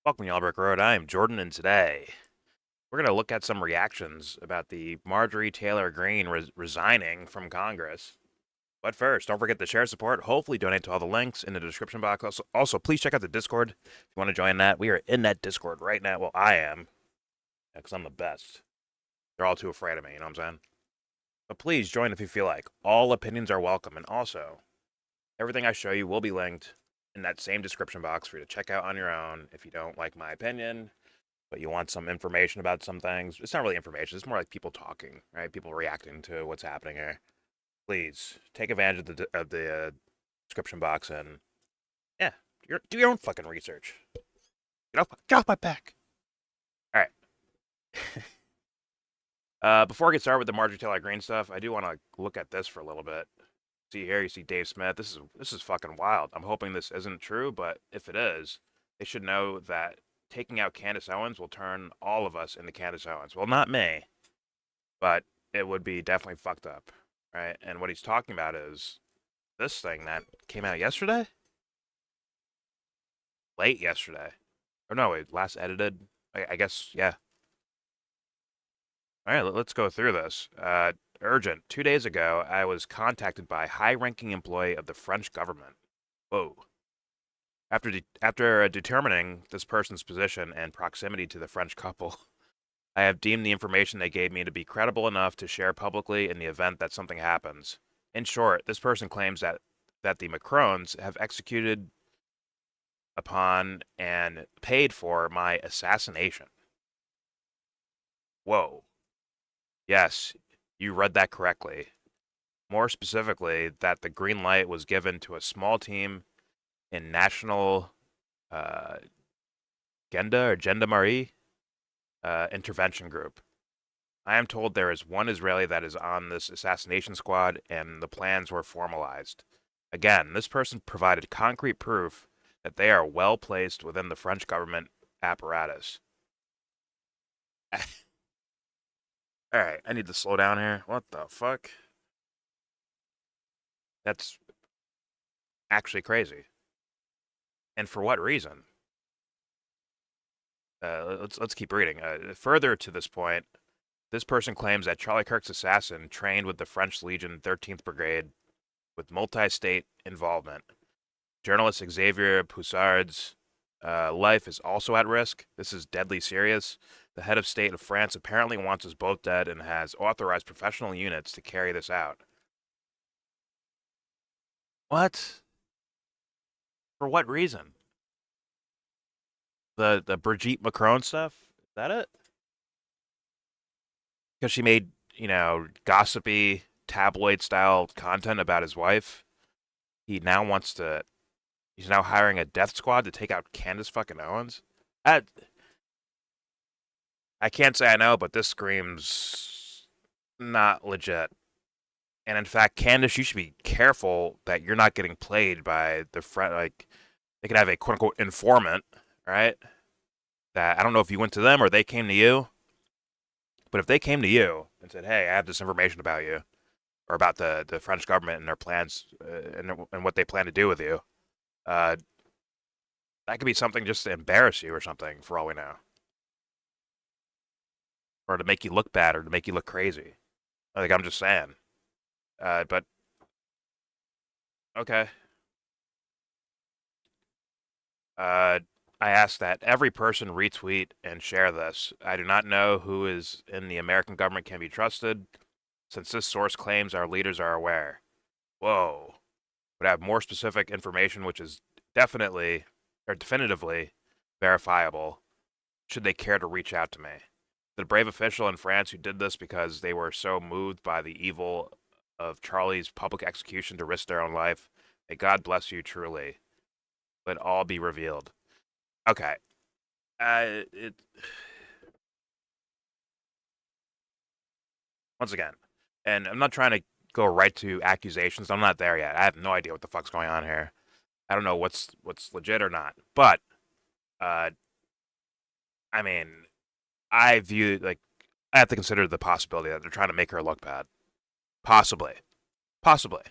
Welcome to YellBro Road. I am Jordan, and today we're going to look at some reactions about the Marjorie Taylor Greene resigning from Congress. But first, don't forget to share support. Hopefully, donate to all the links in the description box. Also, please check out the Discord if you want to join that. We are in that Discord right now. Well, I am, because I'm the best. They're all too afraid of me, you know what I'm saying? But please join if you feel like. All opinions are welcome, and also, everything I show you will be linked in that same description box for you to check out on your own if you don't like my opinion, but you want some information about some things. It's not really information. It's more like people talking, right? People reacting to what's happening here. Please take advantage of the description box and yeah, do your own fucking research. Get off my back. All right. Before I get started with the Marjorie Taylor Greene stuff, I do want to look at this for a little bit. See here, you see Dave Smith. This is fucking wild. I'm hoping this isn't true, but if it is, they should know that taking out Candace Owens will turn all of us into Candace Owens. Well, not me, but it would be definitely fucked up, right? And what he's talking about is this thing that came out yesterday? Late yesterday. Or no, wait, last edited? I guess, yeah. All right, let's go through this. Urgent. 2 days ago, I was contacted by a high-ranking employee of the French government. Whoa. After determining this person's position and proximity to the French couple, I have deemed the information they gave me to be credible enough to share publicly in the event that something happens. In short, this person claims that the Macrons have executed upon and paid for my assassination. Whoa. Yes, you read that correctly. More specifically, that the green light was given to a small team in National Gendarmerie intervention group. I am told there is one Israeli that is on this assassination squad, and the plans were formalized. Again, this person provided concrete proof that they are well placed within the French government apparatus. Alright, I need to slow down here. What the fuck? That's actually crazy. And for what reason? Let's keep reading. Further to this point, this person claims that Charlie Kirk's assassin trained with the French Legion 13th Brigade with multi-state involvement. Journalist Xavier Poussard's life is also at risk. This is deadly serious. The head of state of France apparently wants us both dead and has authorized professional units to carry this out. What? For what reason? The Brigitte Macron stuff? Is that it? Because she made, gossipy tabloid style content about his wife. He now wants to he's now hiring a death squad to take out Candace fucking Owens. I can't say I know, but this screams not legit. And in fact, Candace, you should be careful that you're not getting played by the friend. Like, they could have a quote unquote informant, right? That I don't know if you went to them or they came to you, but if they came to you and said, "Hey, I have this information about you," or about the French government and their plans and what they plan to do with you, uh, that could be something just to embarrass you or something, for all we know, or to make you look bad or to make you look crazy. Like, I'm just saying. But okay. I ask that every person retweet and share this. I do not know who is in the American government can be trusted, since this source claims our leaders are aware. Whoa. Would have more specific information, which is definitely or definitively verifiable, should they care to reach out to me. The brave official in France who did this because they were so moved by the evil of Charlie's public execution to risk their own life, may God bless you truly. Let all be revealed. Okay. Once again, and I'm not trying to go right to accusations. I'm not there yet. I have no idea what the fuck's going on here. I don't know what's legit or not. But, uh, I mean, I view like I have to consider the possibility that they're trying to make her look bad. Possibly, possibly,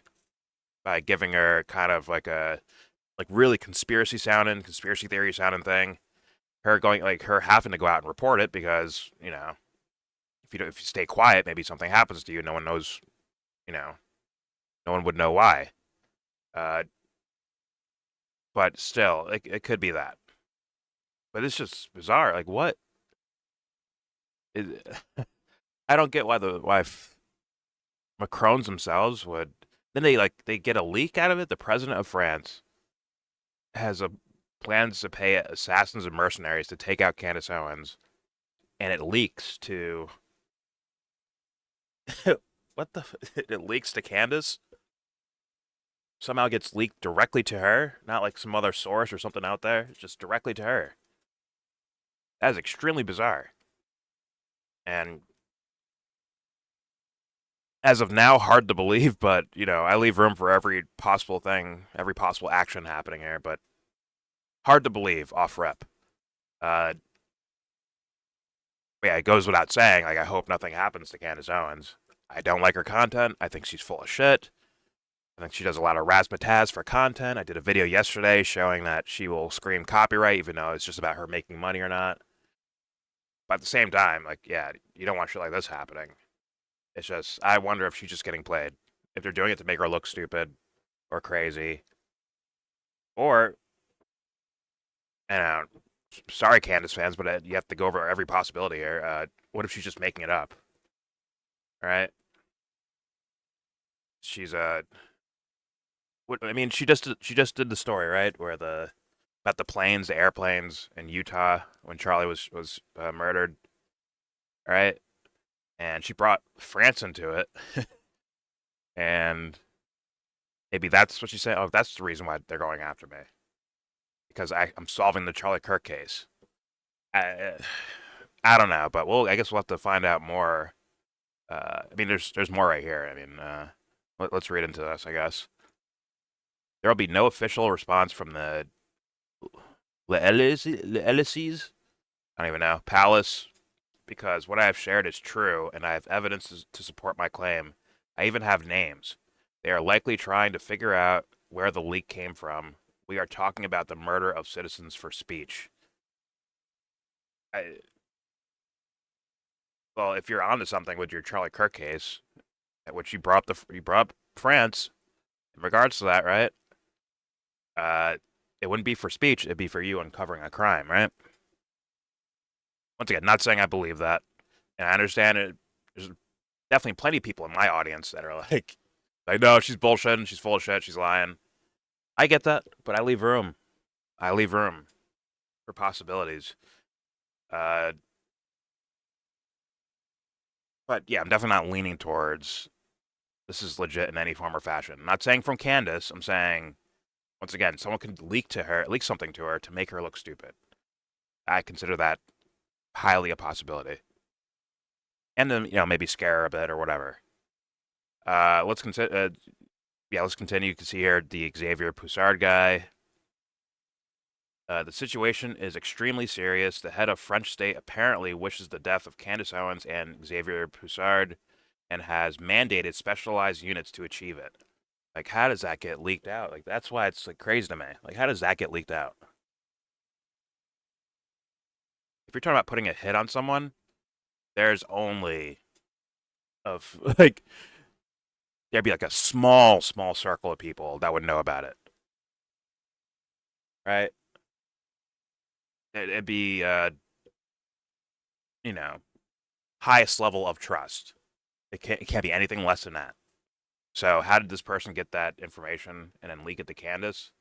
by giving her kind of like a really conspiracy theory sounding thing. her going like her having to go out and report it because if you stay quiet, maybe something happens to you. No one knows, you know, no one would know why. Uh, but still, it could be that. But it's just bizarre. Like what? It, I don't get why Macrons themselves would. Then they get a leak out of it. The president of France has a plans to pay assassins and mercenaries to take out Candace Owens, and it leaks to what the it leaks to Candace. Somehow gets leaked directly to her, not like some other source or something out there. It's just directly to her. That is extremely bizarre. And as of now, hard to believe, but I leave room for every possible thing, every possible action happening here, but hard to believe off rep. Uh, yeah, it goes without saying. Like, I hope nothing happens to Candace Owens. I don't like her content. I think she's full of shit. I think she does a lot of razzmatazz for content. I did a video yesterday showing that she will scream copyright, even though it's just about her making money or not. But at the same time, like, yeah, you don't want shit like this happening. It's just, I wonder if she's just getting played. If they're doing it to make her look stupid or crazy. Or, and sorry, Candace fans, but you have to go over every possibility here. What if she's just making it up? All right? She's I mean, she just did the story, right? Where about the planes, the airplanes in Utah when Charlie was murdered, right? And she brought France into it, and maybe that's what she said. Oh, that's the reason why they're going after me because I'm solving the Charlie Kirk case. I, I don't know, but I guess we'll have to find out more. I mean, there's more right here. I mean, let's read into this. I guess there will be no official response from the L'Elysees. I don't even know palace because what I have shared is true, and I have evidence to support my claim. I even have names. They are likely trying to figure out where the leak came from. We are talking about the murder of citizens for speech. I, well, if you're onto something with your Charlie Kirk case, at which you brought up France in regards to that, right? Uh, it wouldn't be for speech; it'd be for you uncovering a crime, right? Once again, not saying I believe that, and I understand it. There's definitely plenty of people in my audience that are like, no, she's bullshitting, she's full of shit, she's lying. I get that, but I leave room. I leave room for possibilities. Uh, but yeah, I'm definitely not leaning towards this is legit in any form or fashion. I'm not saying from Candace. I'm saying once again, someone could leak something to her to make her look stupid. I consider that highly a possibility, and then maybe scare her a bit or whatever. Let's consider. Yeah, let's continue. You can see here the Xavier Poussard guy. The situation is extremely serious. The head of French state apparently wishes the death of Candace Owens and Xavier Poussard and has mandated specialized units to achieve it. Like, how does that get leaked out? Like, that's why it's like crazy to me. Like, how does that get leaked out? If you're talking about putting a hit on someone, there's only of like there'd be like a small circle of people that would know about it, right? It'd be you know, highest level of trust. It can't be anything less than that. So how did this person get that information and then leak it to Candace?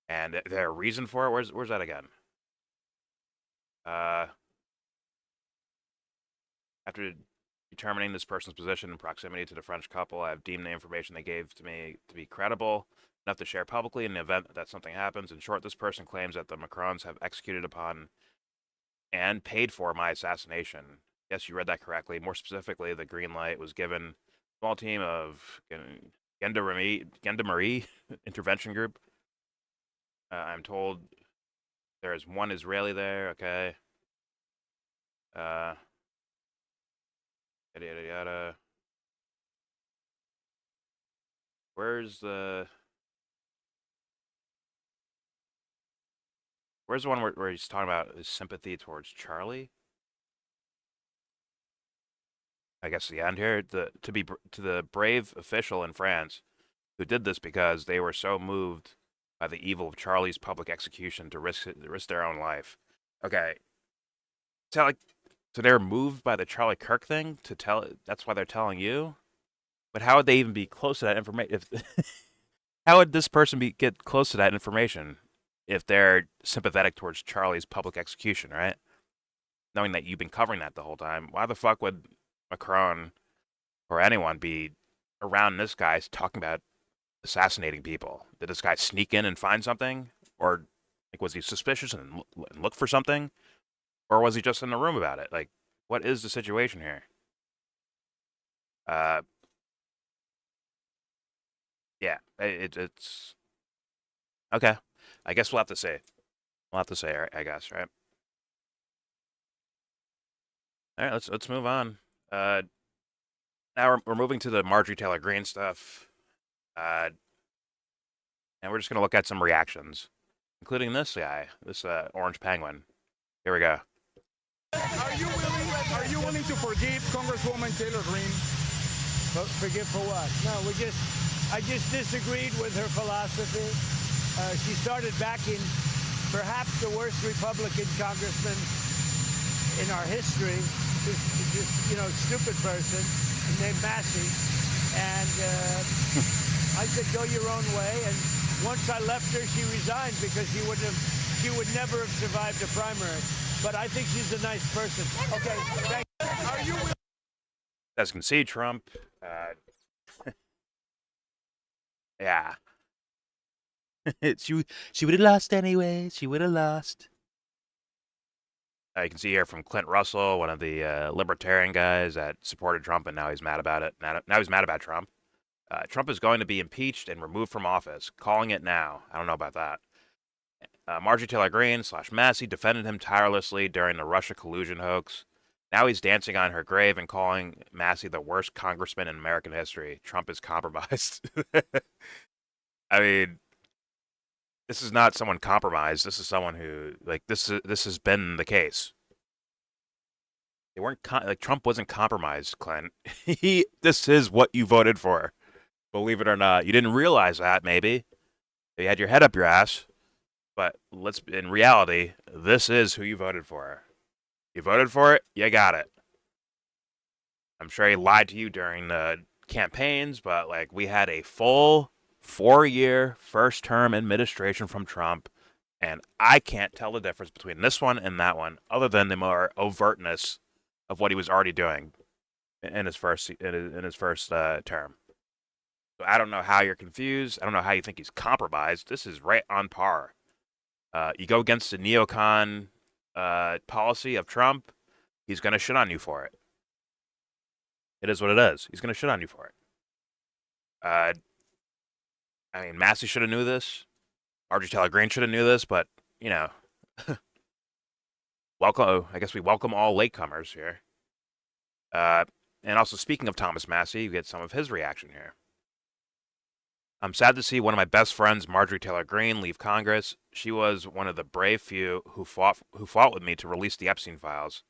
And is there a reason for it? Where's that again? Uh, After determining this person's position and proximity to the French couple, I have deemed the information they gave to me to be credible enough to share publicly in the event that something happens. In short, this person claims that the Macrons have executed upon and paid for my assassination. Yes, you read that correctly. More specifically, the green light was given a small team of Gendarmerie intervention group. I'm told there is one Israeli there. Okay. Uh, Yada yada yada. Where's the? Where's the one where he's talking about his sympathy towards Charlie? I guess the end here. To the brave official in France who did this because they were so moved by the evil of Charlie's public execution to risk their own life. Okay, so like, so they're moved by the Charlie Kirk thing to tell. That's why they're telling you. But how would they even be close to that information? If how would this person get close to that information if they're sympathetic towards Charlie's public execution, right? Knowing that you've been covering that the whole time, why the fuck would Macron or anyone be around this guy talking about assassinating people? Did this guy sneak in and find something, or like was he suspicious and look for something, or was he just in the room about it? Like, what is the situation here? Uh, yeah, it's okay. I guess we'll have to say. We'll have to say, I guess, right? All right, let's move on. Now we're moving to the Marjorie Taylor Greene stuff, uh, and we're just gonna look at some reactions, including this guy, this orange penguin. Here we go. Are you willing to forgive Congresswoman Taylor Greene? Forgive for what? No, I just disagreed with her philosophy. She started backing perhaps the worst Republican congressman in our history, just stupid person named Massey. And I said, go your own way. And once I left her, she resigned because she would never have survived a primary. But I think she's a nice person. Okay, thank you. Are you As you can see, Trump, yeah. she would have lost anyway. She would have lost. You can see here from Clint Russell, one of the libertarian guys that supported Trump, and now he's mad about it. Now he's mad about Trump. Trump is going to be impeached and removed from office. Calling it now. I don't know about that. Marjorie Taylor Greene / Massey defended him tirelessly during the Russia collusion hoax. Now he's dancing on her grave and calling Massey the worst congressman in American history. Trump is compromised. I mean, this is not someone compromised. This is someone who, like, this has been the case. They weren't like Trump wasn't compromised, Clint. This is what you voted for. Believe it or not, you didn't realize that. Maybe you had your head up your ass. But in reality, this is who you voted for. You voted for it, you got it. I'm sure he lied to you during the campaigns, but like we had a full 4-year first term administration from Trump, and I can't tell the difference between this one and that one, other than the more overtness of what he was already doing in his first term. So I don't know how you're confused. I don't know how you think he's compromised. This is right on par. You go against the neocon policy of Trump, he's going to shit on you for it. It is what it is. He's going to shit on you for it. I mean, Massey should have knew this. Marjorie Taylor Greene should have knew this, but, you know, welcome. I guess we welcome all latecomers here. And also, speaking of Thomas Massey, you get some of his reaction here. I'm sad to see one of my best friends, Marjorie Taylor Greene, leave Congress. She was one of the brave few who fought with me to release the Epstein files.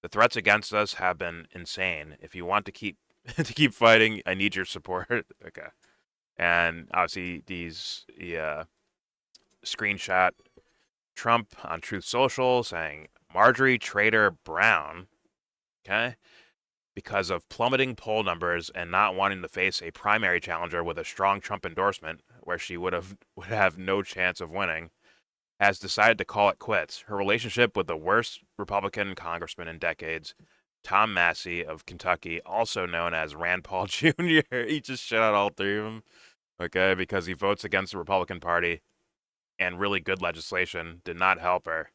The threats against us have been insane. If you want to keep fighting, I need your support. Okay. And obviously, screenshot Trump on Truth Social saying Marjorie Trader Brown. Okay. Because of plummeting poll numbers and not wanting to face a primary challenger with a strong Trump endorsement, where she would have no chance of winning, has decided to call it quits. Her relationship with the worst Republican congressman in decades, Tom Massey of Kentucky, also known as Rand Paul Jr., he just shut out all three of them, okay, because he votes against the Republican Party, and really good legislation did not help her.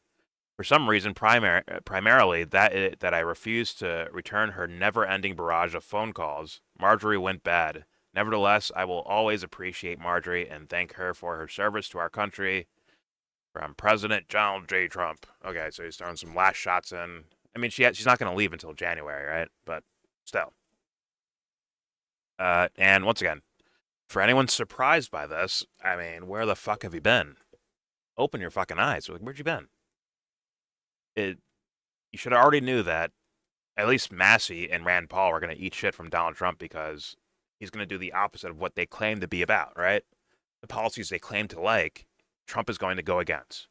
For some reason, primarily that I refused to return her never-ending barrage of phone calls. Marjorie went bad. Nevertheless, I will always appreciate Marjorie and thank her for her service to our country. From President Donald J. Trump. Okay, so he's throwing some last shots in. I mean, she's not going to leave until January, right? But still. And once again, for anyone surprised by this, I mean, where the fuck have you been? open your fucking eyes. Like, where'd you been? You should have already knew that at least Massey and Rand Paul are going to eat shit from Donald Trump because he's going to do the opposite of what they claim to be about, right? The policies they claim to like, Trump is going to go against.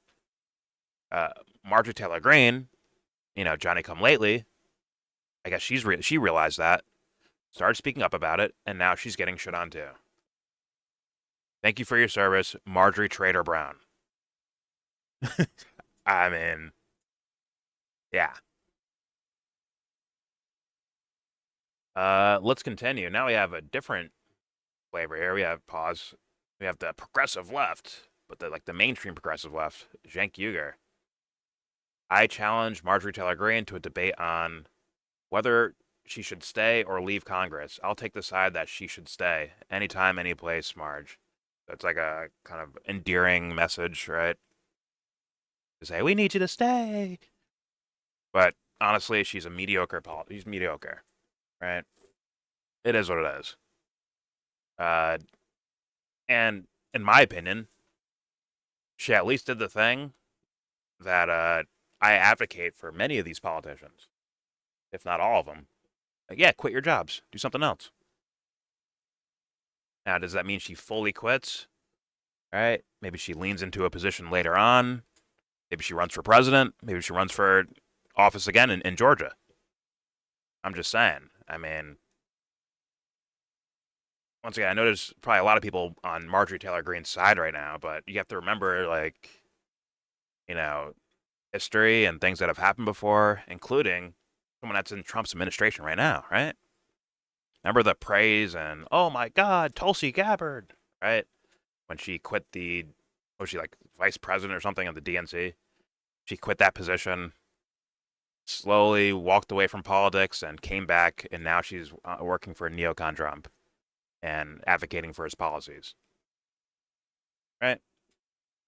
Marjorie Taylor Greene, Johnny come lately, I guess she realized that, started speaking up about it, and now she's getting shit on too. Thank you for your service, Marjorie Trader Brown. I mean, yeah. Let's continue. Now we have a different flavor here. We have pause. We have the progressive left, but the mainstream progressive left, Cenk Uygur. I challenge Marjorie Taylor Greene to a debate on whether she should stay or leave Congress. I'll take the side that she should stay. Anytime, any place, Marge. That's like a kind of endearing message, right? To say, we need you to stay. But honestly, she's mediocre, right? It is what it is. And in my opinion, she at least did the thing that I advocate for many of these politicians, if not all of them. Like, yeah, quit your jobs. Do something else. Now, does that mean she fully quits? Right? Maybe she leans into a position later on. Maybe she runs for president. Maybe she runs for office again in Georgia. I'm just saying. I mean, once again, I know there's probably a lot of people on Marjorie Taylor Greene's side right now, but you have to remember, history and things that have happened before, including someone that's in Trump's administration right now, right? Remember the praise and, oh my God, Tulsi Gabbard, right? When she quit was she like vice president or something of the DNC? She quit that position, slowly walked away from politics and came back, and now she's working for neocon Trump and advocating for his policies. Right?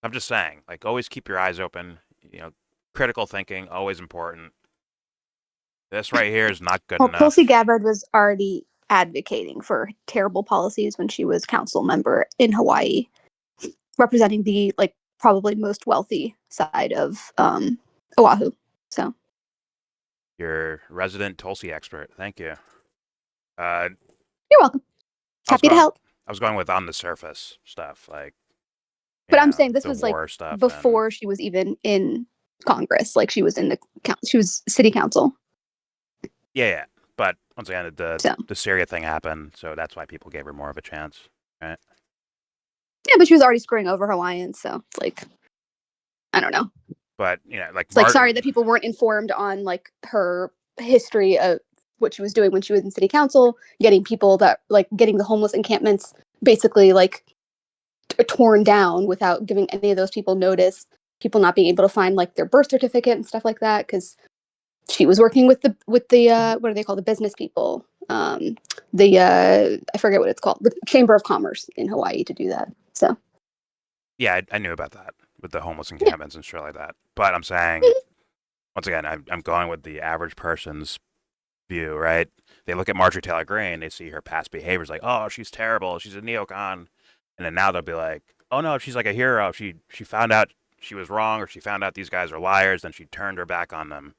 I'm just saying, always keep your eyes open. Critical thinking, always important. This right here is not good enough. Tulsi Gabbard was already advocating for terrible policies when she was council member in Hawaii, representing the probably most wealthy side of Oahu. So, your resident Tulsi expert. Thank you. You're welcome. Happy to help. I was going with on the surface stuff, but I'm saying this was before and... she was even in Congress. She was in she was city council. Yeah. But once again, the Syria thing happened, so that's why people gave her more of a chance, right? Yeah, but she was already screwing over Hawaiians, so it's I don't know. But it's sorry that people weren't informed on her history of what she was doing when she was in city council, getting people that getting the homeless encampments basically torn down without giving any of those people notice. People not being able to find their birth certificate and stuff like that because she was working with the what do they call the business people, I forget what it's called, the Chamber of Commerce in Hawaii to do that. So yeah, I knew about that with the homeless encampments and shit like that. But I'm saying, once again, I'm going with the average person's view, right? They look at Marjorie Taylor Greene, they see her past behaviors, oh, she's terrible, she's a neocon, and then now they'll be like, oh no, she's a hero. She found out she was wrong, or she found out these guys are liars, then she turned her back on them.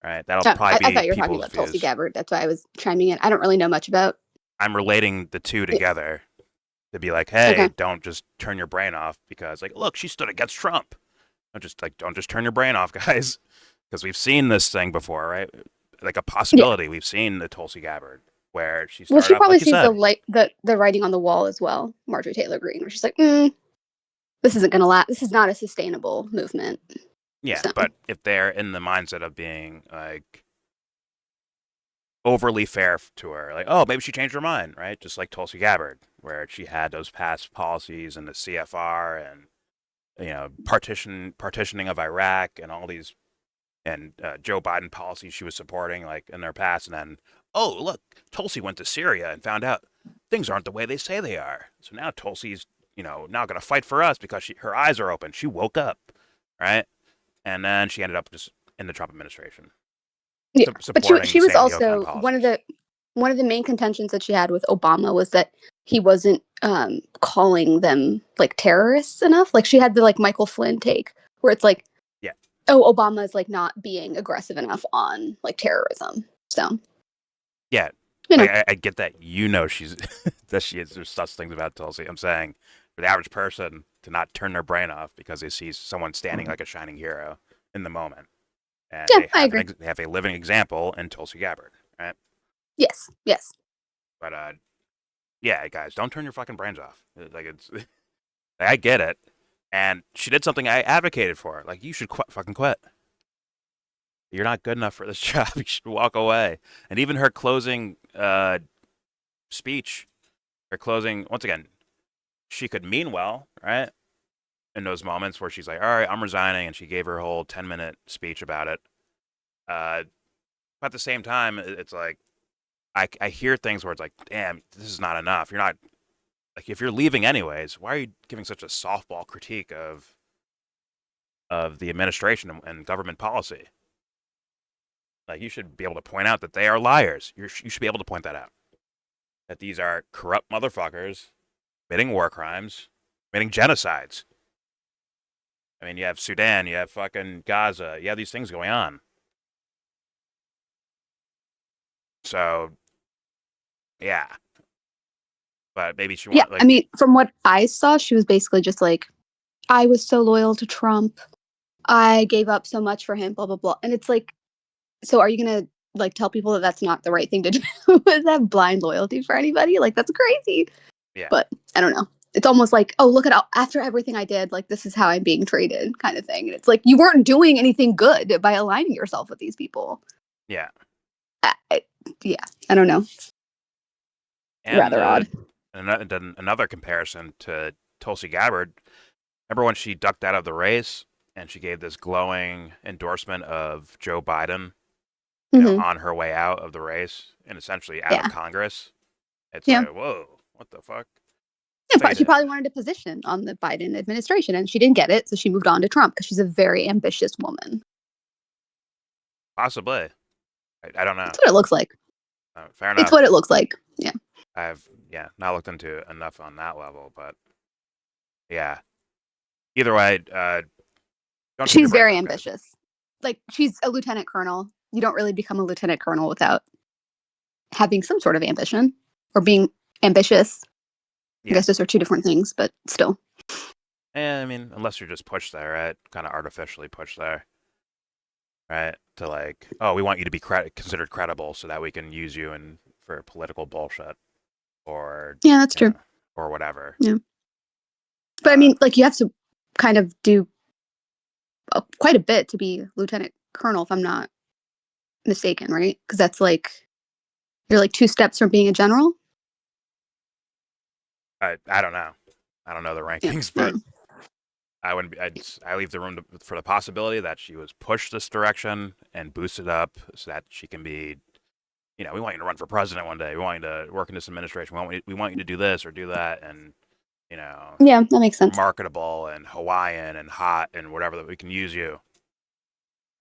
Right, that'll probably be. I thought you were talking about Tulsi Gabbard. That's why I was chiming in. I don't really know much about. I'm relating the two together to be hey, don't just turn your brain off because look, she stood against Trump. Don't just turn your brain off, guys, because we've seen this thing before, right? A possibility. Yeah. We've seen the Tulsi Gabbard where she started. Well, she probably sees the writing on the wall as well. Marjorie Taylor Greene, where she's this isn't gonna last. This is not a sustainable movement. Yeah, so. But if they're in the mindset of being overly fair to her, oh, maybe she changed her mind, right? Just like Tulsi Gabbard, where she had those past policies and the CFR and partitioning of Iraq and all these and Joe Biden policies she was supporting in their past, and then oh look, Tulsi went to Syria and found out things aren't the way they say they are. So now Tulsi's now going to fight for us because her eyes are open. She woke up, right? And then she ended up just in the Trump administration. Yeah, but she was also one of the main contentions that she had with Obama was that he wasn't calling them like terrorists enough. Like she had the like Michael Flynn take where it's like, Yeah. oh, Obama is like not being aggressive enough on like terrorism. So Yeah. you know, I get that. She's that she is. There's such things about Tulsi. I'm saying for the average person to not turn their brain off because they see someone standing like a shining hero in the moment, and yeah, they I have agree. they have a living example in Tulsi Gabbard, right? Yes, yes. But yeah, guys, don't turn your fucking brains off. Like it's, I get it, and she did something I advocated for. Like you should fucking quit. You're not good enough for this job. You should walk away. And even her closing speech, her closing once again, she could mean well, right? In those moments where she's like, "All right, I'm resigning," and she gave her whole 10-minute speech about it. But at the same time, it's like I hear things where it's like, "Damn, this is not enough." You're not like if you're leaving anyways, why are you giving such a softball critique of the administration and government policy? Like you should be able to point out that they are liars. You should be able to point that out. That these are corrupt motherfuckers committing war crimes, committing genocides. I mean, you have Sudan, you have fucking Gaza, you have these things going on. So, yeah. But maybe she Yeah, want like I mean, from what I saw, she was basically just like, I was so loyal to Trump. I gave up so much for him, blah, blah, blah. And it's like, so are you going to like tell people that that's not the right thing to do? Is that blind loyalty for anybody? Like, that's crazy. yeah, But I don't know. It's almost like, oh, look at after everything I did, like, this is how I'm being treated kind of thing. And it's like, you weren't doing anything good by aligning yourself with these people. yeah. Yeah, I don't know. And Rather odd. another comparison to Tulsi Gabbard. Remember when she ducked out of the race and she gave this glowing endorsement of Joe Biden, Mm-hmm. on her way out of the race and essentially out of Yeah. Congress? It's Yeah. like, whoa, what the fuck? Yeah, Like, she probably wanted a position on the Biden administration and she didn't get it. So she moved on to Trump because she's a very ambitious woman. possibly. I don't know. That's what it looks like. Fair enough. It's what it looks like. Yeah. I've not looked into it enough on that level, but yeah. Either way, don't turn your She's brains very off, guys. ambitious. Like she's a lieutenant colonel. You don't really become a lieutenant colonel without having some sort of ambition or being ambitious. Yeah. I guess those are two different things, but still. I mean, unless you're just pushed there, right? Kind of artificially pushed there, right? To like, oh, we want you to be considered credible so that we can use you for political bullshit, or Yeah, that's true. or whatever. Yeah. But I mean, like you have to kind of do quite a bit to be lieutenant colonel, if I'm not mistaken, right? Because that's like you're like 2 steps from being a general. I don't know. I don't know the rankings, Yeah. but I wouldn't. I leave the room for the possibility that she was pushed this direction and boosted up so that she can be. We want you to run for president one day. We want you to work in this administration. We want you to do this or do that, and Yeah, that makes sense. marketable and Hawaiian and hot and whatever that we can use you.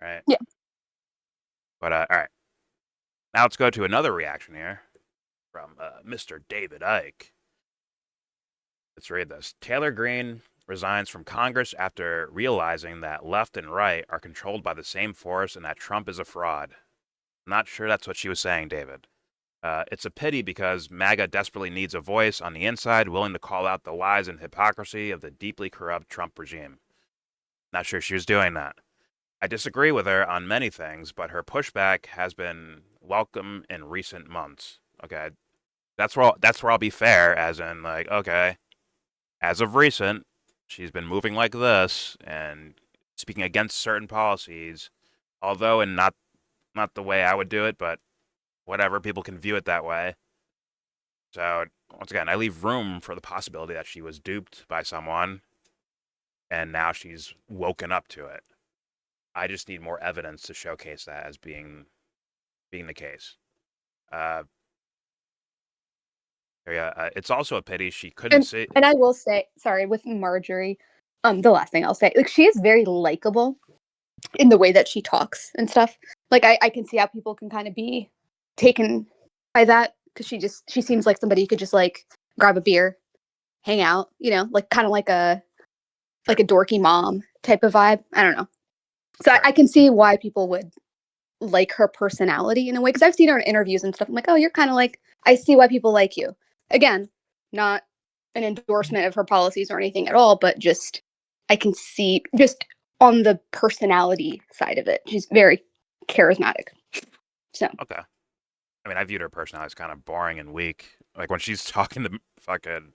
Right. Yeah. But all right. Now let's go to another reaction here from Mr. David Icke. Let's read this. Taylor Greene resigns from Congress after realizing that left and right are controlled by the same force and that Trump is a fraud. I'm not sure that's what she was saying, David. It's a pity because MAGA desperately needs a voice on the inside willing to call out the lies and hypocrisy of the deeply corrupt Trump regime. Not sure she was doing that. I disagree with her on many things, but her pushback has been welcome in recent months. Okay, that's where I'll be fair, as in like, okay, as of recent, she's been moving like this and speaking against certain policies, although in not the way I would do it, but whatever, people can view it that way. So once again, I leave room for the possibility that she was duped by someone and now she's woken up to it. I just need more evidence to showcase that as being the case. It's also a pity she couldn't see. And I will say, sorry, with Marjorie, the last thing I'll say, like she is very likable in the way that she talks and stuff. Like I can see how people can kind of be taken by that because she seems like somebody you could just like grab a beer hang out, like kind of like a dorky mom type of vibe. I don't know. So I can see why people would like her personality in a way, because I've seen her in interviews and stuff. I'm like, oh, you're kind of like, I see why people like you. Again, not an endorsement of her policies or anything at all, but just I can see just on the personality side of it. She's very charismatic. So Okay. I mean, I viewed her personality as kind of boring and weak. Like when she's talking to fucking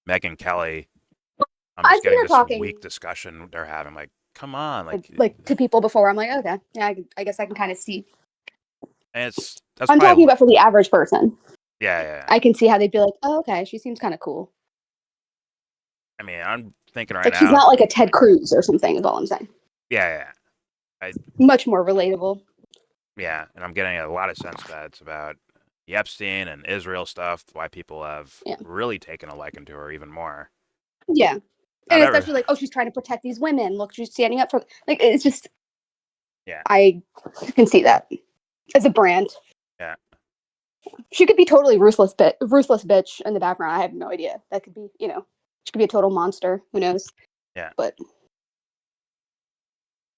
Megyn Kelly, I'm I've just seen getting her this talking weak discussion they're having. Like, come on, like to people before. I'm like, okay, yeah, I guess I can kind of see. and that's I'm talking probably about for the average person. yeah. I can see how they'd be like, oh, okay, she seems kind of cool. I mean, I'm thinking right Like she's now, not like a Ted Cruz or something. Is all I'm saying. yeah. Much more relatable. Yeah, and I'm getting a lot of sense that it's about the Epstein and Israel stuff, why people have Yeah. really taken a liking to her even more. Yeah. Not And ever. especially like, oh, she's trying to protect these women. Look, she's standing up for like it's just Yeah. I can see that as a brand. Yeah. She could be totally ruthless bitch in the background. I have no idea. That could be, she could be a total monster. Who knows? Yeah. But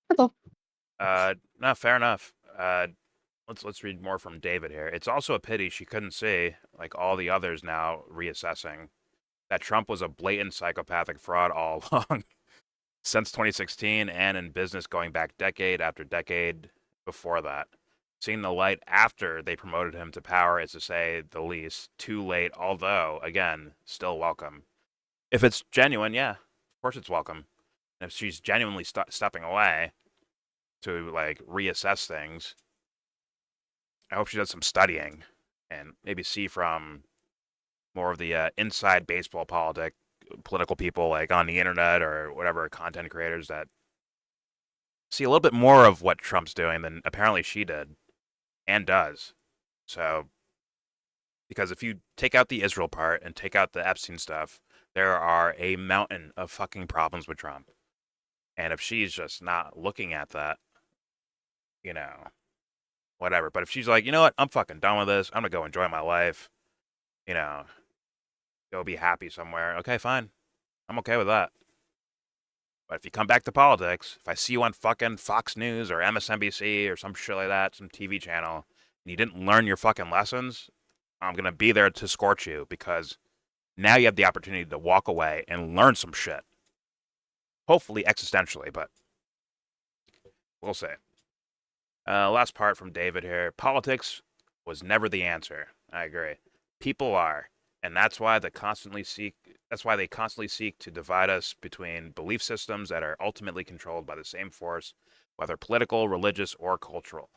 that's all. No, fair enough. Let's read more from David here. It's also a pity she couldn't see, like all the others now reassessing, that Trump was a blatant psychopathic fraud all along, since 2016 and in business going back decade after decade before that. Seeing the light after they promoted him to power is, to say the least, too late, although, again, still welcome. If it's genuine, yeah, of course it's welcome. And if she's genuinely stepping away to, like, reassess things, I hope she does some studying and maybe see from more of the inside baseball political people, like on the internet or whatever, content creators that see a little bit more of what Trump's doing than apparently she did and does. So, because if you take out the Israel part and take out the Epstein stuff, there are a mountain of fucking problems with Trump. And if she's just not looking at that, whatever. But if she's like, you know what, I'm fucking done with this. I'm gonna go enjoy my life, you know, go be happy somewhere. Okay, fine. I'm okay with that. But if you come back to politics, if I see you on fucking Fox News or MSNBC or some shit like that, some TV channel, and you didn't learn your fucking lessons, I'm going to be there to scorch you, because now you have the opportunity to walk away and learn some shit. Hopefully existentially, but we'll see. Last part from David here. Politics was never the answer. I agree. People are, and that's why they constantly seek to divide us between belief systems that are ultimately controlled by the same force, whether political, religious, or cultural.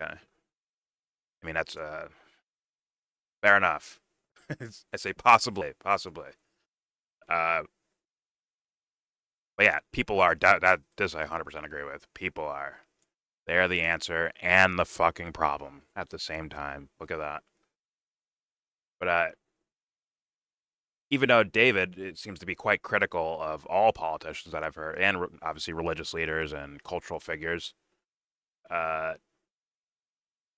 Okay. I mean, that's fair enough. I say possibly. But yeah, people are, that this I 100% agree with. People are. They're the answer and the fucking problem at the same time. Look at that. But even though David, it seems to be quite critical of all politicians that I've heard, and obviously religious leaders and cultural figures, I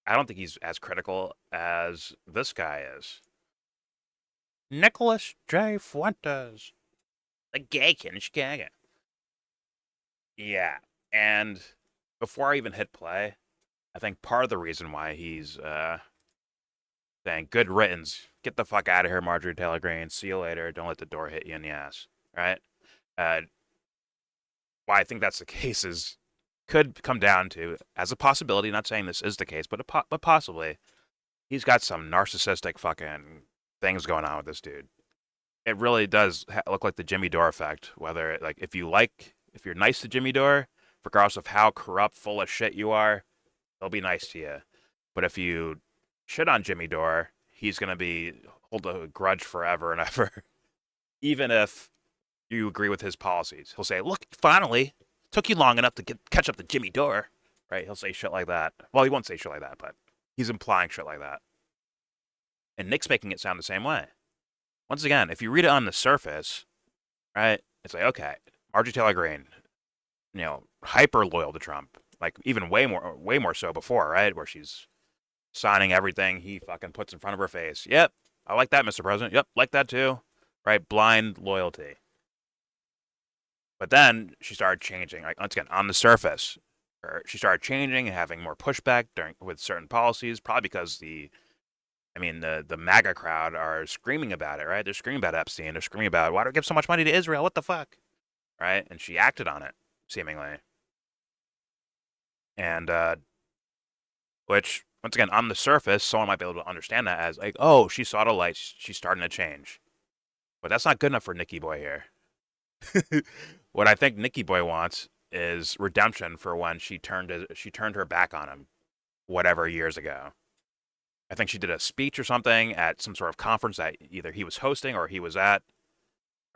don't think he's as critical as this guy is. Nicholas J. Fuentes, the gay kid in Chicago. Yeah, and before I even hit play, I think part of the reason why he's saying good riddance, get the fuck out of here, Marjorie Taylor Greene, see you later, don't let the door hit you in the ass, right? Uh, why I think that's the case is could come down to, as a possibility, not saying this is the case, but possibly, he's got some narcissistic fucking things going on with this dude. It really does look like the Jimmy Dore effect. Whether, like, if you're nice to Jimmy Dore, regardless of how corrupt, full of shit you are, he'll be nice to you. But if you shit on Jimmy Dore, he's gonna hold a grudge forever and ever. Even if you agree with his policies, he'll say, "Look, finally, took you long enough to catch up to Jimmy Dore," right? He'll say shit like that. Well, he won't say shit like that, but he's implying shit like that. And Nick's making it sound the same way. Once again, if you read it on the surface, right, it's like, okay, Marjorie Taylor Greene, hyper loyal to Trump, like even way more so before, right, where she's signing everything he fucking puts in front of her face. Yep, I like that, Mr. President. Yep, like that too. right? Blind loyalty. But then she started changing. Like, once again, on the surface, she started changing and having more pushback with certain policies, probably because the MAGA crowd are screaming about it, right? They're screaming about Epstein. They're screaming about, why do we give so much money to Israel? What the fuck? Right? And she acted on it, seemingly. And, which, once again, on the surface, someone might be able to understand that as, like, oh, she saw the light. She's starting to change. But that's not good enough for Nikki Boy here. What I think Nikki Boy wants is redemption for when she turned her back on him, whatever years ago. I think she did a speech or something at some sort of conference that either he was hosting or he was at,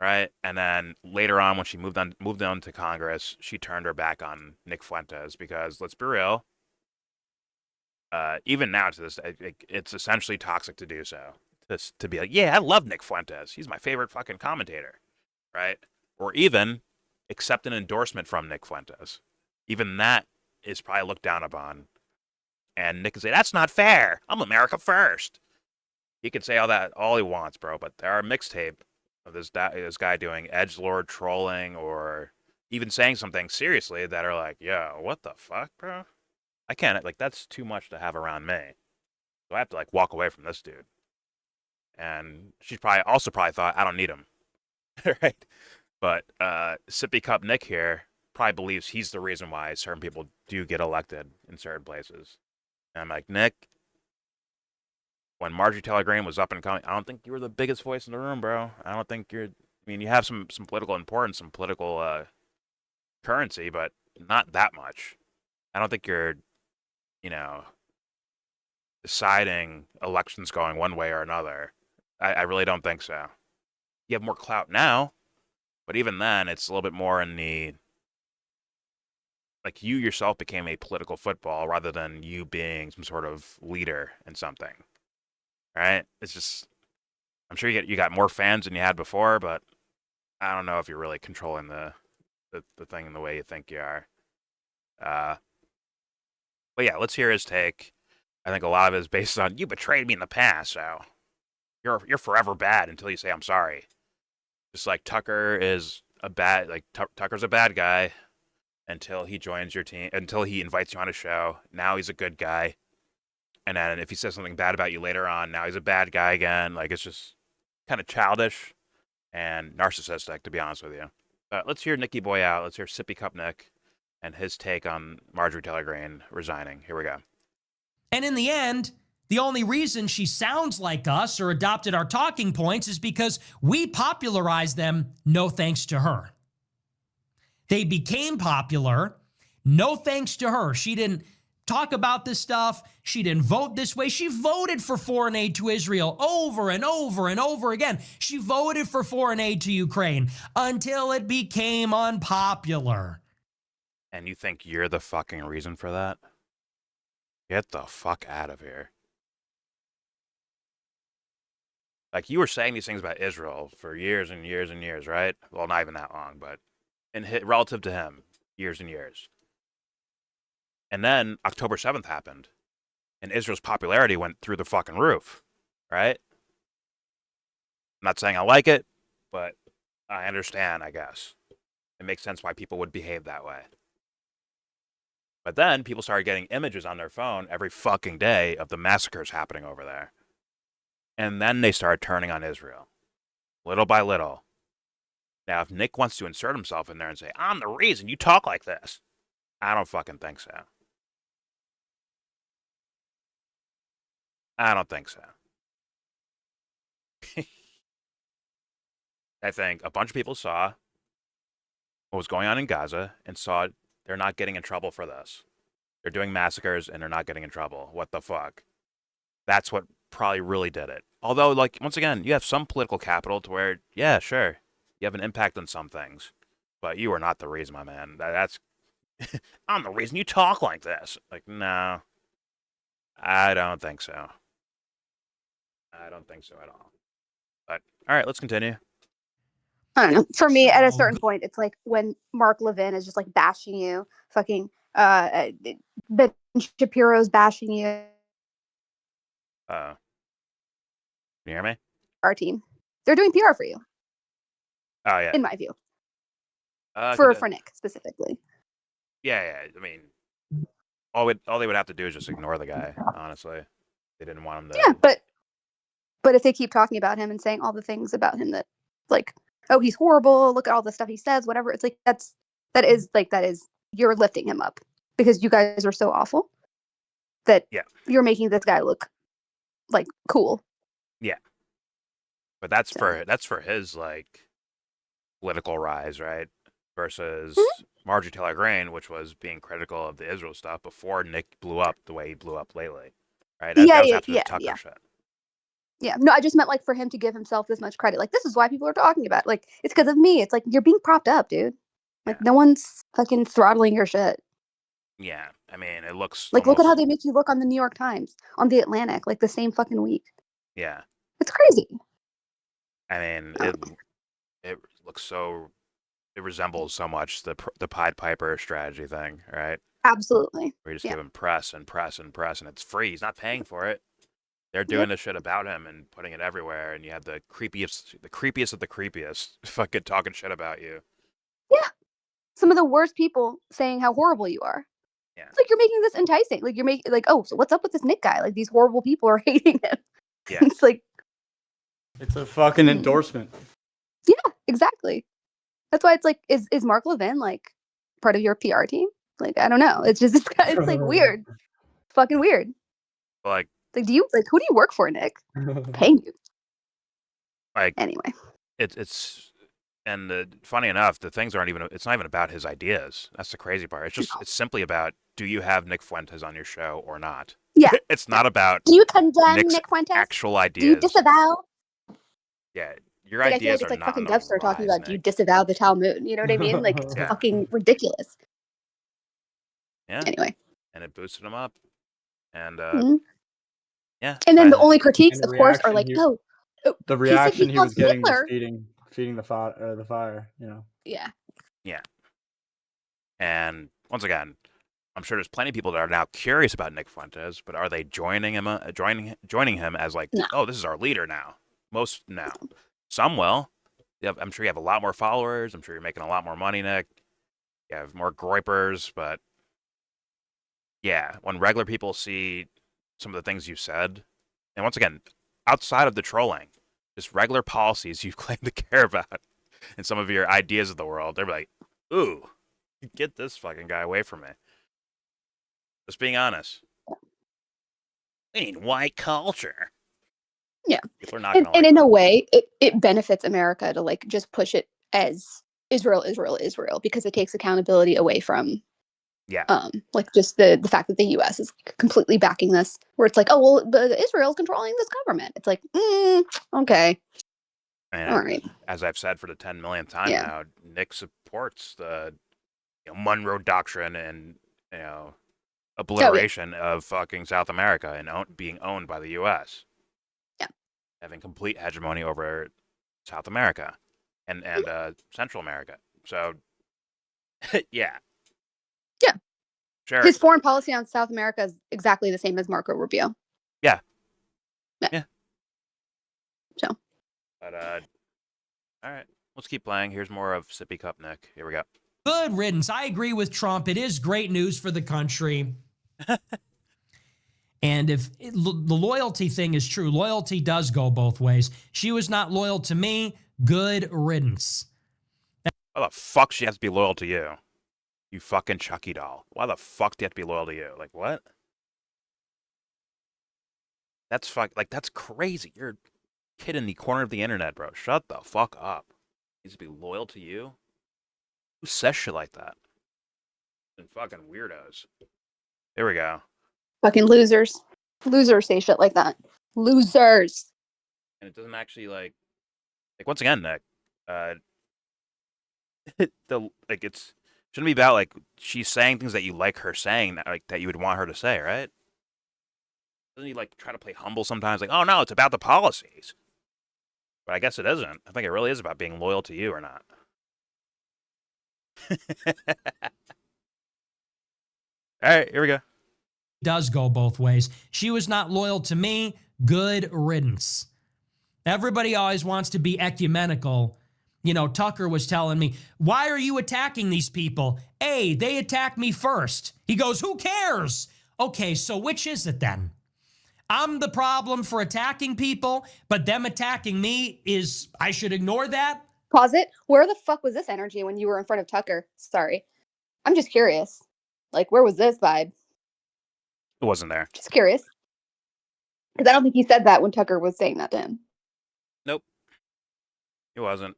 right? And then later on, when she moved on to Congress, she turned her back on Nick Fuentes because, let's be real, even now to this day, it's essentially toxic to do so. To be like, yeah, I love Nick Fuentes. He's my favorite fucking commentator, right? Or even accept an endorsement from Nick Fuentes. Even that is probably looked down upon. And Nick can say, that's not fair. I'm America first. He can say all he wants, bro, but there are mixtape of this guy doing edgelord trolling or even saying something seriously that are like, yo, what the fuck, bro? I can't, like, that's too much to have around me. So I have to, like, walk away from this dude. And she probably thought, I don't need him. Right? But Sippy Cup Nick here probably believes he's the reason why certain people do get elected in certain places. And I'm like, Nick, when Marjorie Taylor Greene was up and coming, I don't think you were the biggest voice in the room, bro. I don't think you have some political importance, some political currency, but not that much. I don't think you're, deciding elections going one way or another. I really don't think so. You have more clout now, but even then, it's a little bit more in the, like, you yourself became a political football rather than you being some sort of leader in something, right? It's just, I'm sure you got more fans than you had before, but I don't know if you're really controlling the thing in the way you think you are. But yeah, let's hear his take. I think a lot of it is based on, you betrayed me in the past, so you're forever bad until you say I'm sorry. Just like Tucker is Tucker's a bad guy until he joins your team, until he invites you on a show. Now he's a good guy. And then if he says something bad about you later on, now he's a bad guy again. Like, it's just kind of childish and narcissistic, to be honest with you. Let's hear Nicky Boy out. Let's hear Sippy Cup Nick and his take on Marjorie Taylor Greene resigning. Here we go. And in the end, the only reason she sounds like us or adopted our talking points is because we popularized them, no thanks to her. They became popular, no thanks to her. She didn't talk about this stuff. She didn't vote this way. She voted for foreign aid to Israel over and over and over again. She voted for foreign aid to Ukraine until it became unpopular. And you think you're the fucking reason for that? Get the fuck out of here. Like, you were saying these things about Israel for years and years and years, right? Well, not even that long, but relative to him, years and years. And then October 7th happened, and Israel's popularity went through the fucking roof, right? I'm not saying I like it, but I understand, I guess. It makes sense why people would behave that way. But then people started getting images on their phone every fucking day of the massacres happening over there. And then they started turning on Israel, little by little. Now, if Nick wants to insert himself in there and say, I'm the reason you talk like this, I don't fucking think so. I don't think so. I think a bunch of people saw what was going on in Gaza and saw they're not getting in trouble for this. They're doing massacres and they're not getting in trouble. What the fuck? That's what probably really did it. Although, like, once again, you have some political capital to where, yeah, sure, you have an impact on some things, but you are not the reason, my man. That's I'm the reason you talk like this. Like, no, I don't think so. I don't think so at all. But all right, let's continue. I don't know. For me, at a certain point, it's like when Mark Levin is just like bashing you, fucking Ben Shapiro's bashing you. Can you hear me? Our team, they're doing PR for you. Oh yeah. in my view, For for Nick specifically. yeah. I mean, all they would have to do is just ignore the guy. Honestly, they didn't want him Yeah, to. but if they keep talking about him and saying all the things about him that, like, oh, he's horrible, look at all the stuff he says, whatever, it's like that is you're lifting him up because you guys are so awful that Yeah. you're making this guy look like cool. Yeah. But that's So. for his like political rise, right? Versus Mhm. Marjorie Taylor Greene, which was being critical of the Israel stuff before Nick blew up the way he blew up lately, right? That was after the Tucker shit. Yeah, no, I just meant like for him to give himself this much credit. Like, this is why people are talking about it. Like, it's because of me. It's like you're being propped up, dude. Like, Yeah. no one's fucking throttling your shit. Yeah, I mean, it looks Like, almost, look at how they make you look on the New York Times, on the Atlantic, like the same fucking week. yeah. It's crazy. I mean, Oh. it looks so, it resembles so much the Pied Piper strategy thing, right? Absolutely. Where you just Yeah. give him press and press and press, and it's free. He's not paying for it. They're doing Yep. this shit about him and putting it everywhere, and you have the creepiest of the creepiest fucking talking shit about you. Yeah. Some of the worst people saying how horrible you are. Yeah. It's like you're making this enticing. Like, you're making, like, oh, so what's up with this Nick guy? Like, these horrible people are hating him. Yeah. It's like, It's a fucking endorsement. yeah, exactly. That's why it's like, is Mark Levin like part of your PR team? Like, I don't know. It's just it's like weird, fucking weird. Like who do you work for, Nick? Paying you anyway. It's and funny enough, the things aren't even. It's not even about his ideas. That's the crazy part. It's just it's simply about, do you have Nick Fuentes on your show or not? Yeah. It's not about Do you condemn Nick's Nick Fuentes? actual ideas. Do you disavow? Yeah, your Like, I feel ideas like it's are like not fucking on the Dubster talking rise, about, do you Nick. disavow the Talmud? You know what I mean? Like, it's Yeah. fucking ridiculous. Yeah. Anyway. And it boosted him up. And Mhm. yeah. And then the only critiques, of course, are like, the reaction he was loves getting Hitler. was feeding the fire, you know. Yeah. Yeah. And once again, I'm sure there's plenty of people that are now curious about Nick Fuentes, but are they joining him as like, No. oh, this is our leader now? Most no. Some will. I'm sure you have a lot more followers. I'm sure you're making a lot more money, Nick. You have more groypers, but yeah, when regular people see some of the things you said, and once again, outside of the trolling, just regular policies you claim to care about and some of your ideas of the world, they're like, ooh, get this fucking guy away from me. Just being honest. I mean, white culture. Yeah. People are not gonna And like in that. a way, it benefits America to like just push it as Israel, because it takes accountability away from like just the fact that the US is completely backing this, where it's like, oh well, Israel's controlling this government. It's like, okay. And All right. as I've said for the 10 millionth time now, Nick supports the Monroe Doctrine and obliteration of fucking South America and being owned by the U.S. Yeah. Having complete hegemony over South America and Central America. So, yeah. Yeah. Sure. His foreign policy on South America is exactly the same as Marco Rubio. Yeah. Yeah. So. But, all right. Let's keep playing. Here's more of Sippy Cup Nick. Here we go. Good riddance. I agree with Trump. It is great news for the country. And if the loyalty thing is true, loyalty does go both ways. She was not loyal to me. Good riddance. Why the fuck she has to be loyal to you? You fucking Chucky doll. Why the fuck do you have to be loyal to you? Like, what? That's that's crazy. You're a kid in the corner of the internet, bro. Shut the fuck up. He needs to be loyal to you? Who says shit like that? And fucking weirdos. Here we go. Fucking losers. Losers say shit like that. Losers. And it doesn't actually like once again, Nick, it's shouldn't be about like she's saying things that you like her saying that you would want her to say, right? Doesn't he like try to play humble sometimes? Like, oh no, it's about the policies. But I guess it isn't. I think it really is about being loyal to you or not. All right, here we go. Does go both ways. She was not loyal to me. Good riddance. Everybody always wants to be ecumenical Tucker was telling me, why are you attacking these people? A, they attacked me first. He goes, who cares? Okay, so which is it then? I'm the problem for attacking people, but them attacking me is, I should ignore that? Pause it. Where the fuck was this energy when you were in front of Tucker? Sorry. I'm just curious. Like, where was this vibe? It wasn't there. Just curious. Because I don't think he said that when Tucker was saying that to him. Nope. It wasn't.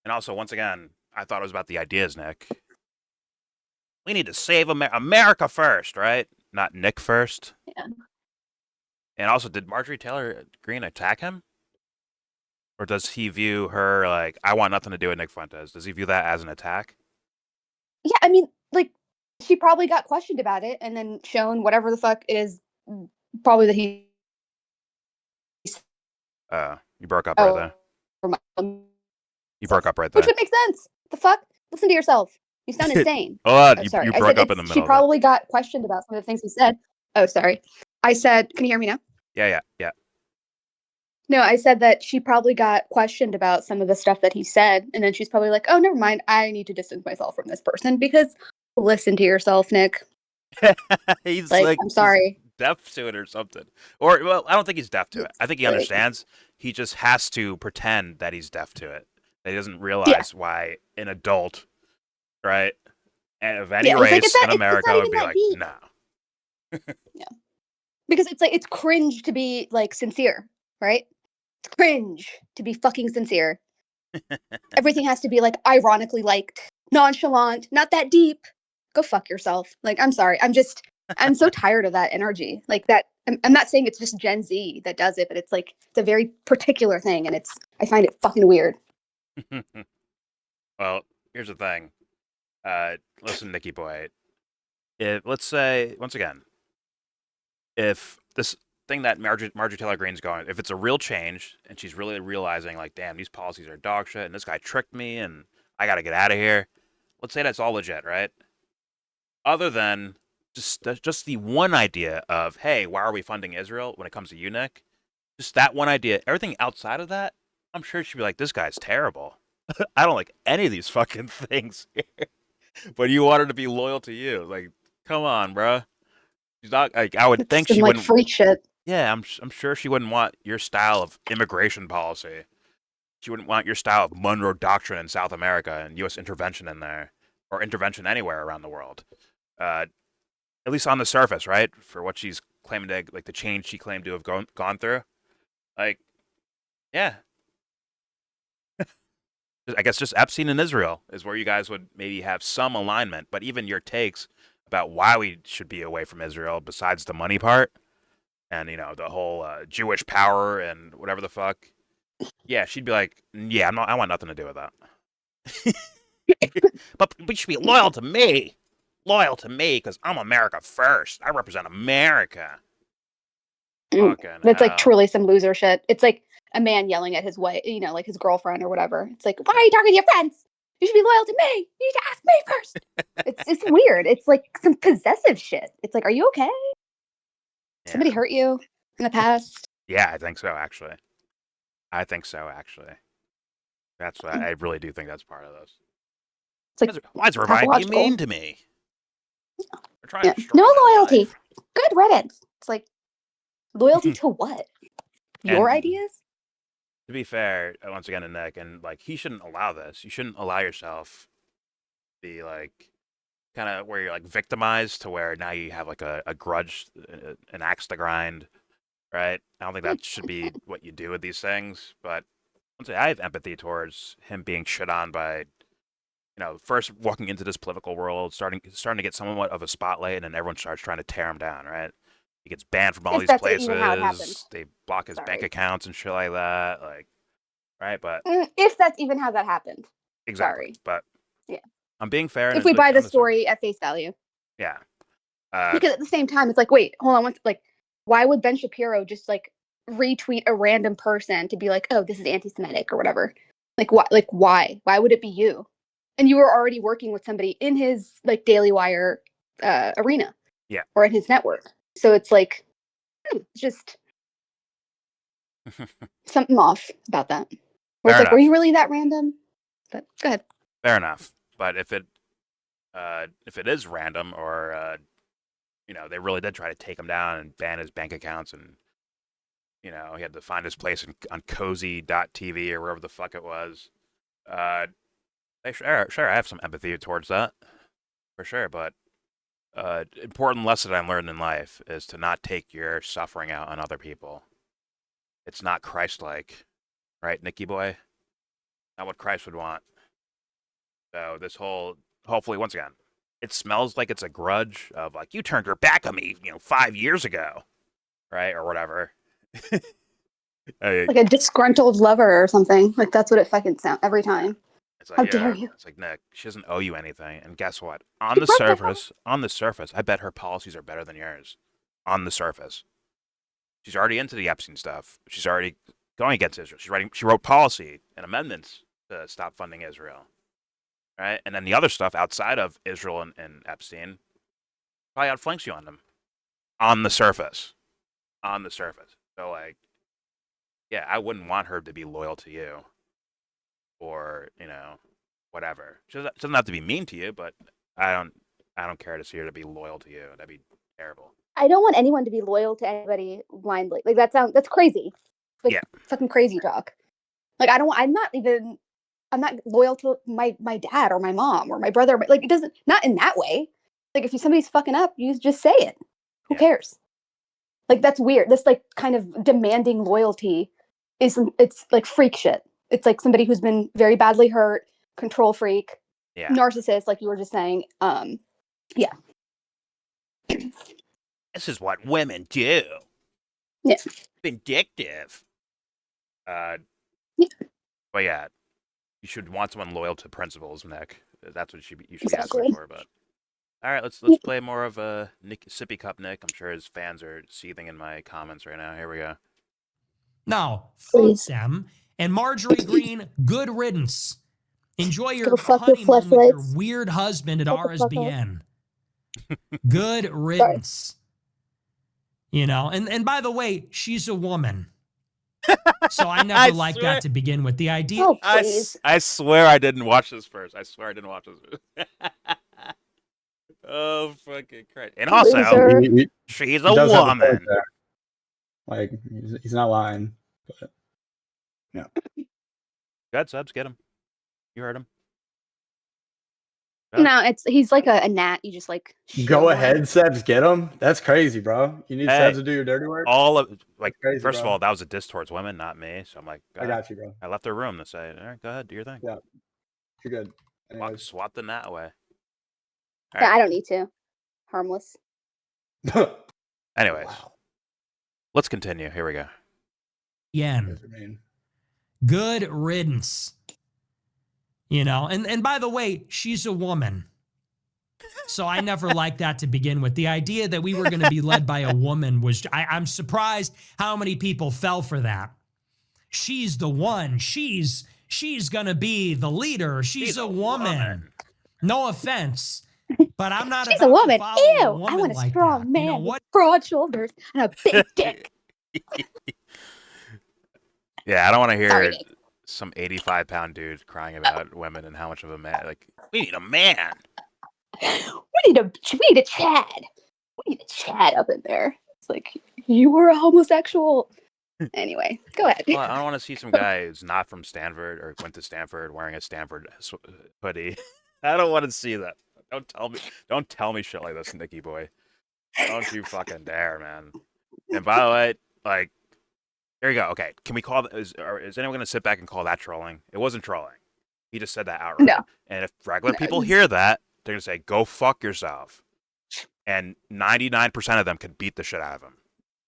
And also, once again, I thought it was about the ideas, Nick. We need to save America first, right? Not Nick first. Yeah. And also, did Marjorie Taylor Greene attack him? Or does he view her like, I want nothing to do with Nick Fuentes? Does he view that as an attack? Yeah, I mean, like, she probably got questioned about it and then shown whatever the fuck it is, probably that he... You broke up right there. You broke up right there. Which would make sense. The fuck? Listen to yourself. You sound insane. Sorry. You I broke said up in the middle. She probably got questioned about some of the things he said. Oh, sorry. I said, can you hear me now? Yeah. No, I said that she probably got questioned about some of the stuff that he said, and then she's probably like, oh, never mind. I need to distance myself from this person because listen to yourself, Nick. He's like I'm sorry. Deaf to it or something. Or, well, I don't think he's deaf to it. I think he understands. He just has to pretend that he's deaf to it. That he doesn't realize why an adult, right, and of any race in America would be like, no. Yeah. Because it's cringe to be, like, sincere, right? It's cringe to be fucking sincere. Everything has to be, like, ironically liked, nonchalant, not that deep. Go fuck yourself. Like, I'm sorry. I'm so tired of that energy. Like that. I'm not saying it's just Gen Z that does it, but it's like, it's a very particular thing. And I find it fucking weird. Well, here's the thing. Listen, Nicky boy, let's say, once again, if this thing that Marjorie Taylor Greene's going, if it's a real change and she's really realizing, like, damn, these policies are dog shit and this guy tricked me and I got to get out of here. Let's say that's all legit, right? Other than just the one idea of, hey, why are we funding Israel when it comes to you, Nick? Just that one idea. Everything outside of that, I'm sure she'd be like, this guy's terrible. I don't like any of these fucking things here. But you want her to be loyal to you. Like, come on, bro. She's not, like, I would think she wouldn't. Freak shit. Yeah, I'm sure she wouldn't want your style of immigration policy. She wouldn't want your style of Monroe Doctrine in South America and U.S. intervention in there, or intervention anywhere around the world. At least on the surface, right? For what she's claiming to, like, the change she claimed to have gone through. Like, yeah. I guess just Epstein and Israel is where you guys would maybe have some alignment. But even your takes about why we should be away from Israel, besides the money part, and, the whole Jewish power and whatever the fuck. Yeah, she'd be like, yeah, I want nothing to do with that. but you should be loyal to me. Loyal to me because I'm America first. I represent America. That's like truly some loser shit. It's like a man yelling at his wife, like his girlfriend or whatever. It's like, why are you talking to your friends? You should be loyal to me. You need to ask me first. It's weird. It's like some possessive shit. It's like, are you okay? Yeah. Somebody hurt you in the past? Yeah, I think so, actually. That's what I really do think that's part of this. It's like, why is everybody being mean to me? Yeah. No loyalty. Life. Good riddance. It's like, loyalty to what? Your ideas? To be fair, once again to Nick, and, like, he shouldn't allow this. You shouldn't allow yourself to be, like, kind of where you're, like, victimized to where now you have, like, a grudge, an axe to grind, right? I don't think that should be what you do with these things. But once again, I have empathy towards him being shit on by, first walking into this political world, starting to get somewhat of a spotlight, and then everyone starts trying to tear him down, right? He gets banned from all these places. They block his bank accounts and shit like that, like, right? But if that's even how that happened, exactly. Sorry. But yeah, I'm being fair. If we buy the story at face value, yeah. Because at the same time, it's like, wait, hold on, why would Ben Shapiro just, like, retweet a random person to be like, oh, this is anti-Semitic or whatever? Like, what? Like, why? Why would it be you? And you were already working with somebody in his, like, Daily Wire arena. Yeah. Or in his network. So it's like, just something off about that. Where it's Fair like, were enough. you really that random? But go ahead. Fair enough. But if it is random, or they really did try to take him down and ban his bank accounts, and he had to find his place on cozy.tv or wherever the fuck it was. Sure, I have some empathy towards that, for sure. But important lesson I learned in life is to not take your suffering out on other people. It's not Christ-like, right, Nicky boy? Not what Christ would want. So this whole, hopefully, once again, it smells like it's a grudge of like, you turned your back on me, 5 years ago, right, or whatever. Like a disgruntled lover or something. Like that's what it fucking sounds every time. It's like, How dare you? It's like, Nick, she doesn't owe you anything. And guess what? On the surface, I bet her policies are better than yours. On the surface. She's already into the Epstein stuff. She's already going against Israel. She wrote policy and amendments to stop funding Israel. Right? And then the other stuff outside of Israel and Epstein probably outflanks you on them. On the surface. So, like, yeah, I wouldn't want her to be loyal to you. Or, whatever. She doesn't have to be mean to you, but I don't care to see her to be loyal to you. That'd be terrible. I don't want anyone to be loyal to anybody blindly. Like that's crazy. Like, yeah. Fucking crazy talk. Like I'm not loyal to my dad or my mom or my brother. Like it doesn't, not in that way. Like if somebody's fucking up, you just say it. Who cares? Like that's weird. This like kind of demanding loyalty it's like freak shit. It's like somebody who's been very badly hurt, control freak, narcissist, like you were just saying. Yeah. This is what women do. Yeah. Vindictive. But yeah, you should want someone loyal to principles, Nick. That's what you should be asking for. But all right, let's play more of a Sippy Cup Nick. I'm sure his fans are seething in my comments right now. Here we go. No, fuck them. And Marjorie Green, good riddance. Enjoy your honeymoon with your weird husband at RSBN. Good riddance. And by the way, she's a woman. So I never liked that to begin with. The idea. Oh, please. I swear I didn't watch this first. Oh, fucking Christ. And also, she's a woman. Like, he's not lying. But, yeah. Good subs, get him. You heard him. No, he's like a gnat. You just like go ahead, Sebs, get him. That's crazy, bro. You need Sebs to do your dirty work. Crazy, first of all, that was a diss towards women, not me. So I'm like, I got you, bro. I left the room to say, all right, go ahead, do your thing. Yeah, you're good. Swat the gnat away. Yeah, I don't need to. Harmless. Anyways, let's continue. Here we go. Good riddance. And by the way, she's a woman. So I never liked that to begin with. The idea that we were going to be led by a woman was, I'm surprised how many people fell for that. She's the one. She's going to be the leader. She's a woman. No offense. But I'm not. She's a woman. Ew! I want a strong man with broad shoulders and a big dick. Yeah, I don't want to hear some 85-pound dude crying about women and how much of a man. Like, we need a man. We need a Chad. We need a Chad up in there. It's like, you were a homosexual. Anyway, go ahead. Well, I don't want to see some guy who's not from Stanford or went to Stanford wearing a Stanford hoodie. I don't want to see that. Don't tell me shit like this, Nicky boy. Don't you fucking dare, man. And by the way, like, there you go. Okay, can we call is anyone going to sit back and call that trolling? It wasn't trolling. He just said that outright. No. And if regular people hear that, they're going to say, go fuck yourself. And 99% of them could beat the shit out of him.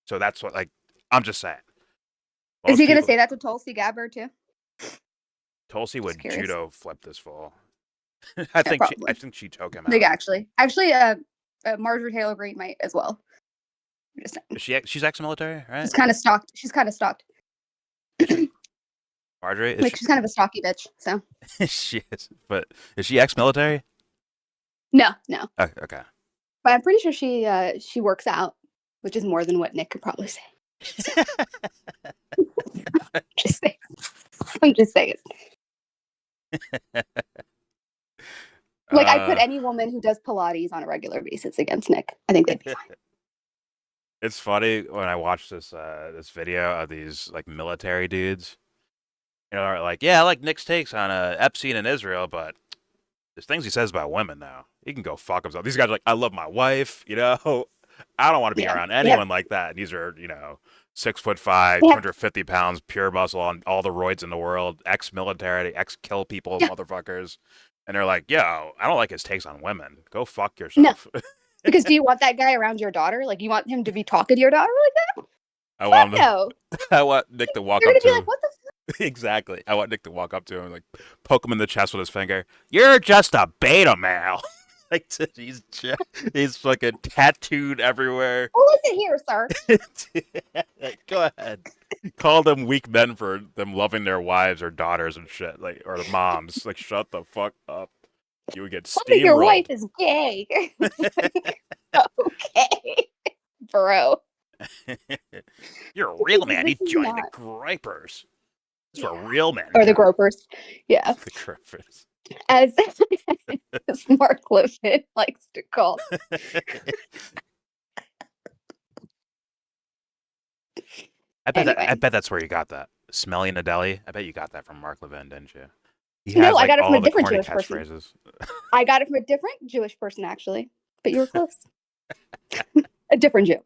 So that's what, like, I'm just saying. Is he going to say that to Tulsi Gabbard too? Tulsi would judo flip this fool. I think she choke him out. Like actually, Marjorie Taylor Greene might as well. She's ex-military, right? She's kind of stalked. Marjorie, she's kind of a stocky bitch. So she is, but is she ex-military? No. Okay. But I'm pretty sure she works out, which is more than what Nick could probably say. Just saying. I'm just saying. Like, I put any woman who does Pilates on a regular basis against Nick. I think they'd be fine. It's funny when I watch this this video of these like military dudes. You know, are like, yeah, I like Nick's takes on Epstein in Israel, but there's things he says about women now. He can go fuck himself. These guys are like, I love my wife, you know. I don't want to be around anyone like that. And these are, you know, 6'5", 250 pounds, pure muscle on all the roids in the world, ex-military, ex-kill people, motherfuckers. And they're like, yo, I don't like his takes on women. Go fuck yourself. No. Because do you want that guy around your daughter? Like, you want him to be talking to your daughter like that? I want no. I want Nick to walk You're up gonna to be him. like, what the fuck? Exactly. I want Nick to walk up to him and like poke him in the chest with his finger. You're just a beta male. Like he's fucking tattooed everywhere. Well, listen here, sir. Go ahead. Call them weak men for them loving their wives or daughters and shit, like, or the moms. Like, shut the fuck up. You would get steamrolled. Your wife is gay. Okay, bro. You're a real man. You joined the gripers. It's for real men. Or the gropers. Yeah. The gropers. As Mark Levin likes to call. I bet that's where you got that. Smelling a deli. I bet you got that from Mark Levin, didn't you? No, I got it from a different Jewish person. I got it from a different Jewish person, actually. But you were close. A different Jew.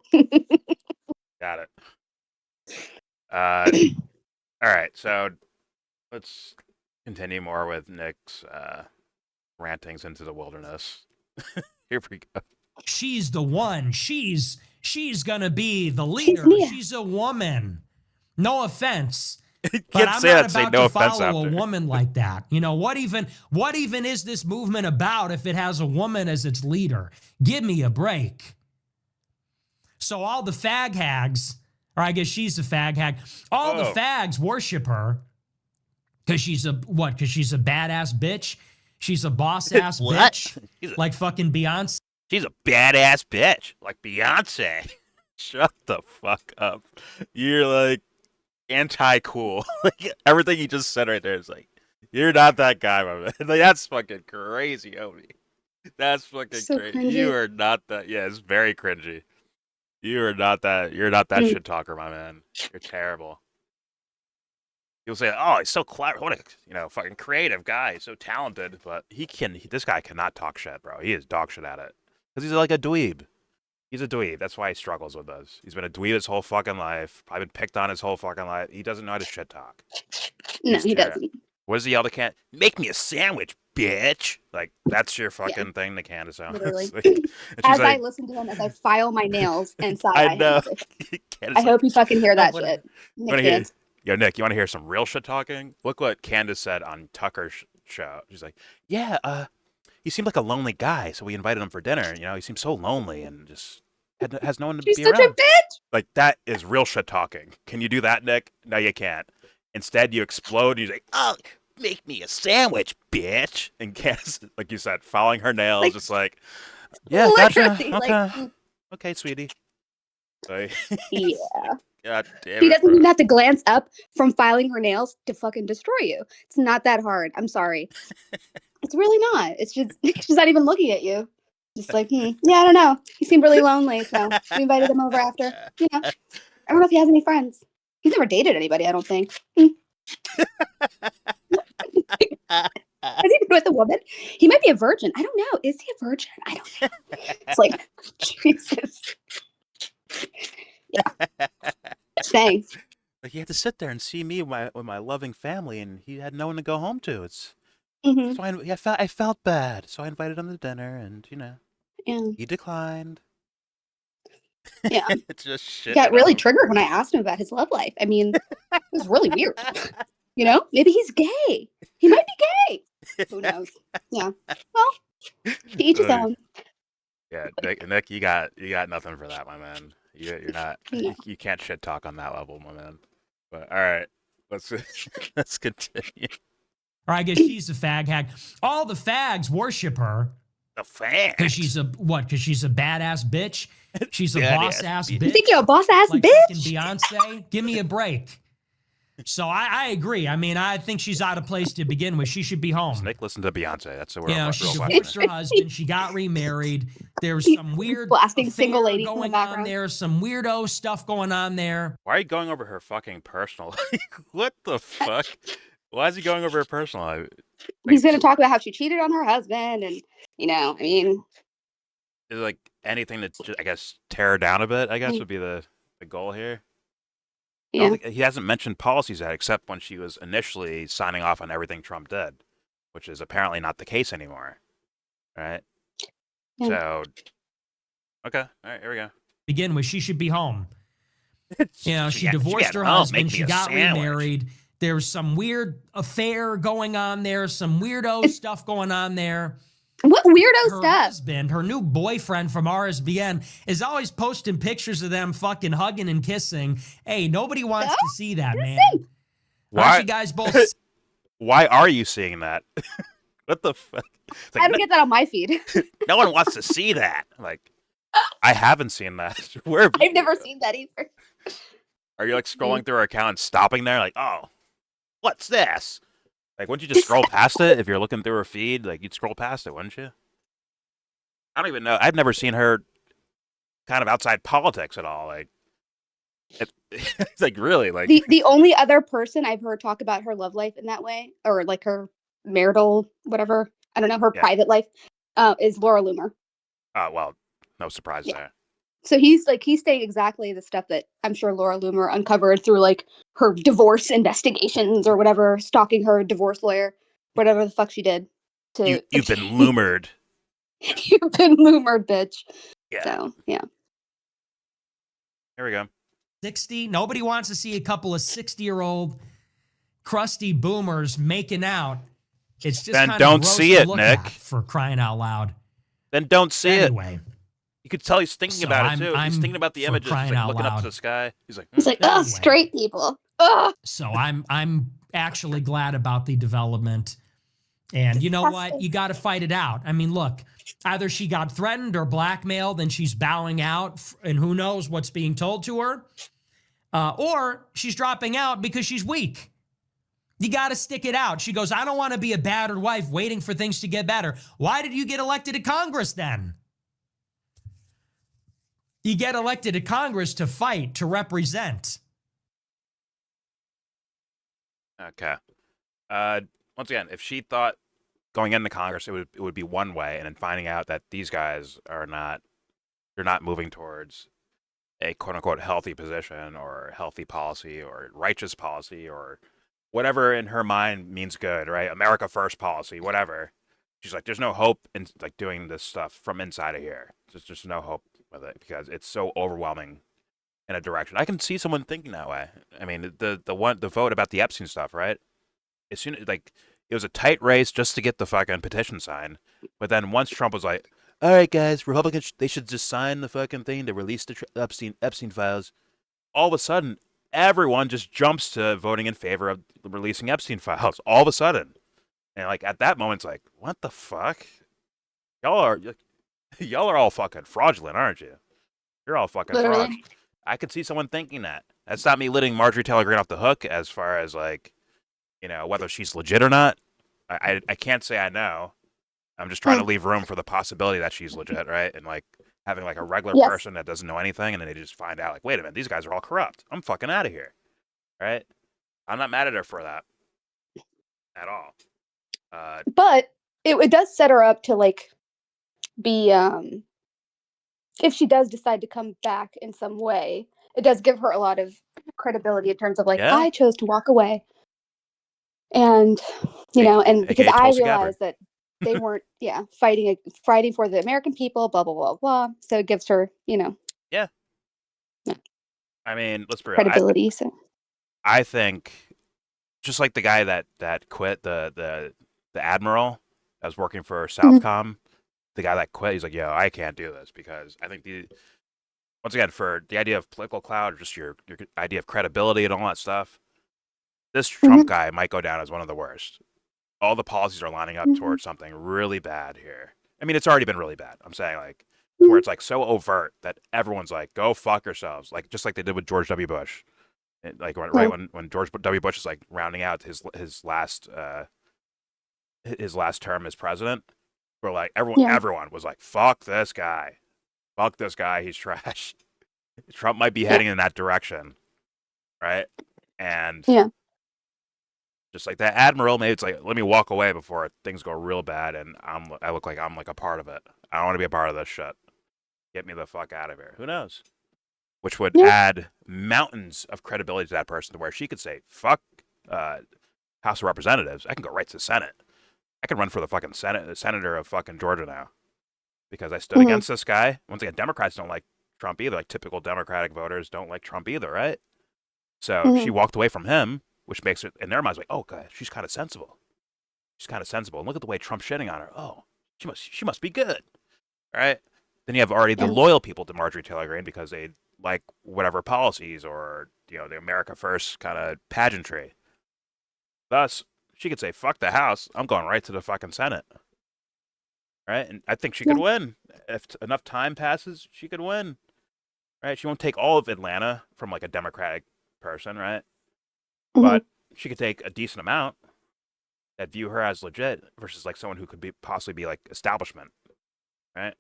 Got it. All right, so let's continue more with Nick's rantings into the wilderness. Here we go. She's the one. She's gonna be the leader. She's a woman. No offense. But I'm not about to follow a woman like that. You know, what even is this movement about if it has a woman as its leader? Give me a break. So all the fag hags, or I guess she's a fag hag, all the fags worship her because she's a what? Because she's a badass bitch? She's a boss-ass bitch? Like fucking Beyonce? She's a badass bitch. Like Beyonce. Shut the fuck up. You're like anti-cool. Like everything you just said right there is like, you're not that guy, my man. Like, that's fucking crazy, homie. That's fucking so crazy. Cringy. You are not that. Yeah, it's very cringy. You are not that. You're not that shit talker, my man. You're terrible. People say, "Oh, he's so clever. What a fucking creative guy. He's so talented." But this guy cannot talk shit, bro. He is dog shit at it because he's like a dweeb. He's a dweeb. That's why he struggles with us. He's been a dweeb his whole fucking life. Probably been picked on his whole fucking life. He doesn't know how to shit talk. No, he doesn't. What does he yell to Candace? Make me a sandwich, bitch. Like, that's your fucking thing to Candace Owens. Literally. Like, as I listen to him, as I file my nails and sigh, I know. I hope you fucking hear that shit. Yo, Nick, you want to hear some real shit talking? Look what Candace said on Tucker's show. She's like, yeah, he seemed like a lonely guy, so we invited him for dinner. You know, he seemed so lonely and just has no one to be around. She's such a bitch! Like, that is real shit talking. Can you do that, Nick? No, you can't. Instead, you explode and you're like, oh, make me a sandwich, bitch. And Candace, like you said, filing her nails, like, just like, yeah, gotcha. Okay. Like, okay, sweetie. Like, yeah. God damn she it, doesn't even have to glance up from filing her nails to fucking destroy you. It's not that hard. I'm sorry. It's really not. It's just she's not even looking at you. Just like, yeah, I don't know. He seemed really lonely, so we invited him over after. You know, I don't know if he has any friends. He's never dated anybody, I don't think. Has he been with a woman? He might be a virgin. I don't know. Is he a virgin? I don't know. It's like, Jesus. Yeah. Saying. Like, he had to sit there and see me with my loving family, and he had no one to go home to. It's so I felt bad, so I invited him to dinner, and he declined. Yeah, it's just shit. Got really triggered when I asked him about his love life. I mean, it was really weird. Maybe he's gay. He might be gay. Who knows? Yeah. Well, to each his own. Yeah, Nick, you got nothing for that, my man. You're not. No. You can't shit talk on that level, my man. But all right, let's continue. Or I guess she's a fag hag. All the fags worship her. The fags? Because she's a what? Because she's a badass bitch. She's a boss ass bitch. You think you're a boss ass like bitch? Beyonce? Give me a break. So I agree. I mean, I think she's out of place to begin with. She should be home. Nick listened to Beyonce. That's what You know, real she question. divorced her husband. She got remarried. There's some weird Blasting single affair ladies in the going on background. there. Some weirdo stuff going on there. Why are you going over her fucking personal? What the fuck? Why is he going over her personal life? He's going to talk about how she cheated on her husband, and I mean, Is like anything to, I guess, tear her down a bit. I guess would be the goal here. I don't think, he hasn't mentioned policies yet, except when she was initially signing off on everything Trump did, which is apparently not the case anymore. Right? Yeah. So, okay. All right, here we go. Begin with, she should be home. You know, she She divorced got her home, husband. make me She a got sandwich. remarried. There's some weird affair going on there. Some weirdo stuff going on there. What weirdo Her stuff? husband, her new boyfriend from RSBN, is always posting pictures of them fucking hugging and kissing. Hey, nobody wants to see that, man. Why- Aren't you guys both? Why are you seeing that? What the fuck? It's like, I don't get that on my feed. no one wants to see that. Like, I haven't seen that. Where have you I've never seen that either. Are you like scrolling through her account and stopping there? Like, oh, what's this? Like, wouldn't you just scroll past it if you're looking through her feed? Like, you'd scroll past it, wouldn't you? I don't even know. I've never seen her kind of outside politics at all. Like, it's like really like The only other person I've heard talk about her love life in that way, or like her marital whatever, I don't know, her private life, is Laura Loomer. well, no surprise there. So he's saying exactly the stuff that I'm sure Laura Loomer uncovered through like her divorce investigations or whatever, stalking her divorce lawyer, whatever the fuck she did. You've been loomered. You've been loomered, bitch. Yeah. So yeah. Here we go. 60. Nobody wants to see a couple of 60-year-old crusty boomers making out. It's just Then kind don't of gross see to it, look Nick. at, for crying out loud. Then don't see it. Anyway. You could tell he's thinking So about it too. I'm He's thinking about the for images. He's crying like out looking up loud. to the sky. He's like, He's like, Anyway. straight people. Ugh. So I'm actually glad about the development. And you know what? You got to fight it out. I mean, look, either she got threatened or blackmailed and she's bowing out and who knows what's being told to her, or she's dropping out because she's weak. You got to stick it out. She goes, I don't want to be a battered wife waiting for things to get better. Why did you get elected to Congress then? You get elected to Congress to fight, to represent. okay. Once again, if she thought going into Congress it would be one way, and then finding out that these guys they're not moving towards a quote unquote healthy position or healthy policy or righteous policy or whatever in her mind means good, right? America first policy, whatever. She's like, there's no hope in like doing this stuff from inside of here. There's just no hope with it because it's so overwhelming in a direction. I can see someone thinking that way. I mean, the vote about the Epstein stuff, right? As soon as like it was a tight race just to get the fucking petition signed, but then once Trump was like, all right, guys, Republicans, they should just sign the fucking thing to release the Epstein files. All of a sudden, everyone just jumps to voting in favor of releasing Epstein files. All of a sudden, and like at that moment, it's like, what the fuck? Y'all are all fucking fraudulent, aren't you? You're all fucking Literally. frauds. I could see someone thinking that. That's not me letting Marjorie Taylor Greene off the hook as far as like, whether she's legit or not. I can't say I know. I'm just trying to leave room for the possibility that she's legit, right? And like having like a regular Yes. person that doesn't know anything, and then they just find out, like, wait a minute, these guys are all corrupt. I'm fucking out of here, right? I'm not mad at her for that at all. But it does set her up to like be if she does decide to come back in some way, it does give her a lot of credibility in terms of like, Yeah. I chose to walk away. And and because AKA I Tulsi Gabbard. realized that they weren't fighting for the American people, blah blah blah blah. So it gives her, I mean, let's be real. credibility. So I think just like the guy that quit, the admiral that was working for Southcom, the guy that quit, he's like, yo, I can't do this because I think once again, for the idea of political clout or just your idea of credibility and all that stuff, this Trump guy might go down as one of the worst. All the policies are lining up towards something really bad here. I mean, it's already been really bad. I'm saying like where it's like so overt that everyone's like, go fuck yourselves. Like just like they did with George W. Bush Like right Yeah. when George W. Bush is like rounding out his last term as president, where like Yeah. everyone was like, "Fuck this guy, he's trash." Trump might be heading in that direction, right? And Yeah. just like that admiral, maybe it's like, let me walk away before things go real bad, and I look like I'm like a part of it. I don't want to be a part of this shit. Get me the fuck out of here. Who knows? Which would Yeah. add mountains of credibility to that person, to where she could say, "Fuck House of Representatives. I can go right to the Senate. I can run for the fucking senator of fucking Georgia now, because I stood Mhm. against this guy." Once again, Democrats don't like Trump either. Like typical Democratic voters don't like Trump either, right? So she Mhm. walked away from him, which makes it in their minds like, "Oh, God, she's kind of sensible. She's kind of sensible. And look at the way Trump's shitting on her. Oh, she must be good, right?" Then you have already the Yeah. loyal people to Marjorie Taylor Greene, because they like whatever policies, or the America First kind of pageantry. Thus, she could say, "Fuck the House. I'm going right to the fucking Senate." Right? And I think she could Yeah. win. If enough time passes, she could win. Right? She won't take all of Atlanta from like a Democratic person, right? Mhm. But she could take a decent amount that view her as legit, versus like someone who could possibly be like establishment, right?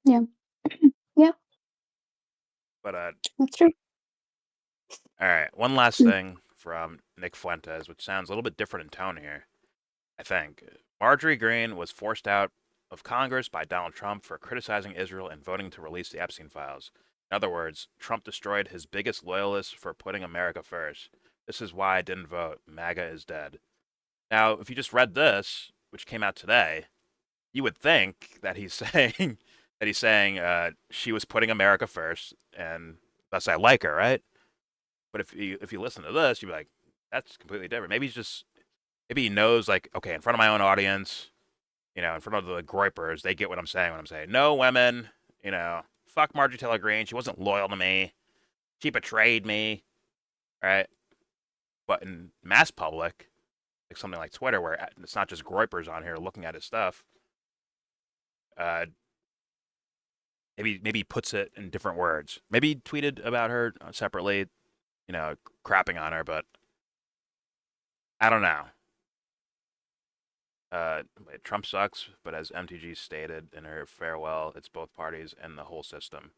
Yeah. Yeah. But That's true. all right, one last Mm. thing from Nick Fuentes, which sounds a little bit different in tone here. I think Marjorie Greene was forced out of Congress by Donald Trump for criticizing Israel and voting to release the Epstein files. In other words, Trump destroyed his biggest loyalist for putting America first. This is why I didn't vote. MAGA is dead. Now, if you just read this, which came out today, you would think that he's saying she was putting America first, and thus I like her, right? But if you listen to this, you'd be like, that's completely different. Maybe he knows, like, okay, in front of my own audience, in front of the groypers, they get what I'm saying when I'm saying, no women, fuck Marjorie Taylor Greene. She wasn't loyal to me. She betrayed me, right? But in mass public, like something like Twitter, where it's not just groypers on here looking at his stuff, uh, maybe he puts it in different words. Maybe he tweeted about her separately, crapping on her, but I don't know. Trump sucks, but as MTG stated in her farewell, it's both parties and the whole system.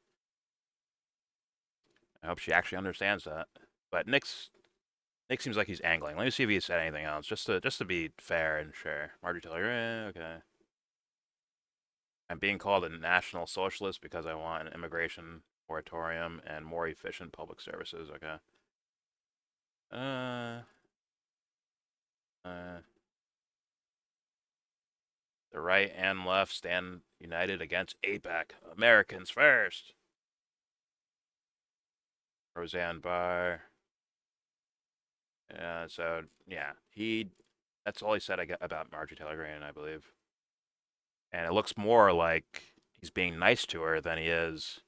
I hope she actually understands that. But Nick seems like he's angling. Let me see if he said anything else, just to be fair and sure. Marjorie Taylor, okay. I'm being called a national socialist because I want an immigration moratorium and more efficient public services. Okay. The right and left stand united against APAC. Americans first. Roseanne Barr. So yeah, that's all he said about Marjorie Taylor Greene, I believe. And it looks more like he's being nice to her than he is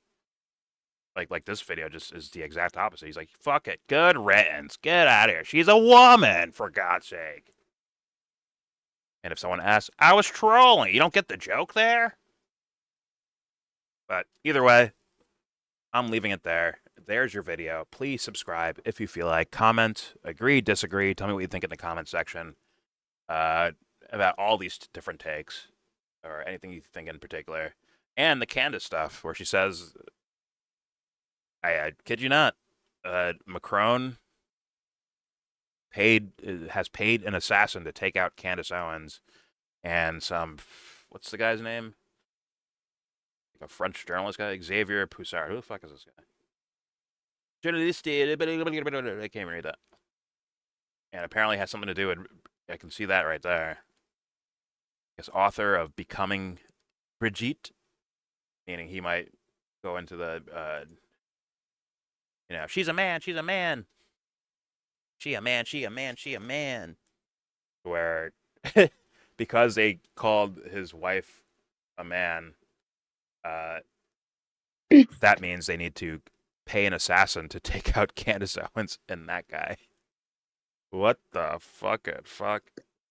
like this video just is the exact opposite. He's like, fuck it, good riddance, get out of here. She's a woman, for God's sake. And if someone asks, I was trolling, you don't get the joke there? But either way, I'm leaving it there. There's your video. Please subscribe if you feel like. Comment, agree, disagree. Tell me what you think in the comment section about all these different takes, or anything you think in particular. And the Candace stuff, where she says, I kid you not, Macron has paid an assassin to take out Candace Owens and what's the guy's name? Like a French journalist guy, Xavier Poussard. Who the fuck is this guy? Journalist, I can't read that. And apparently has something to do with, I can see that right there. I guess author of Becoming Brigitte, meaning he might go into the, she's a man, she's a man. She a man, she a man, she a man. Where, because they called his wife a man, that means they need to pay an assassin to take out Candace Owens and that guy. What the fuck?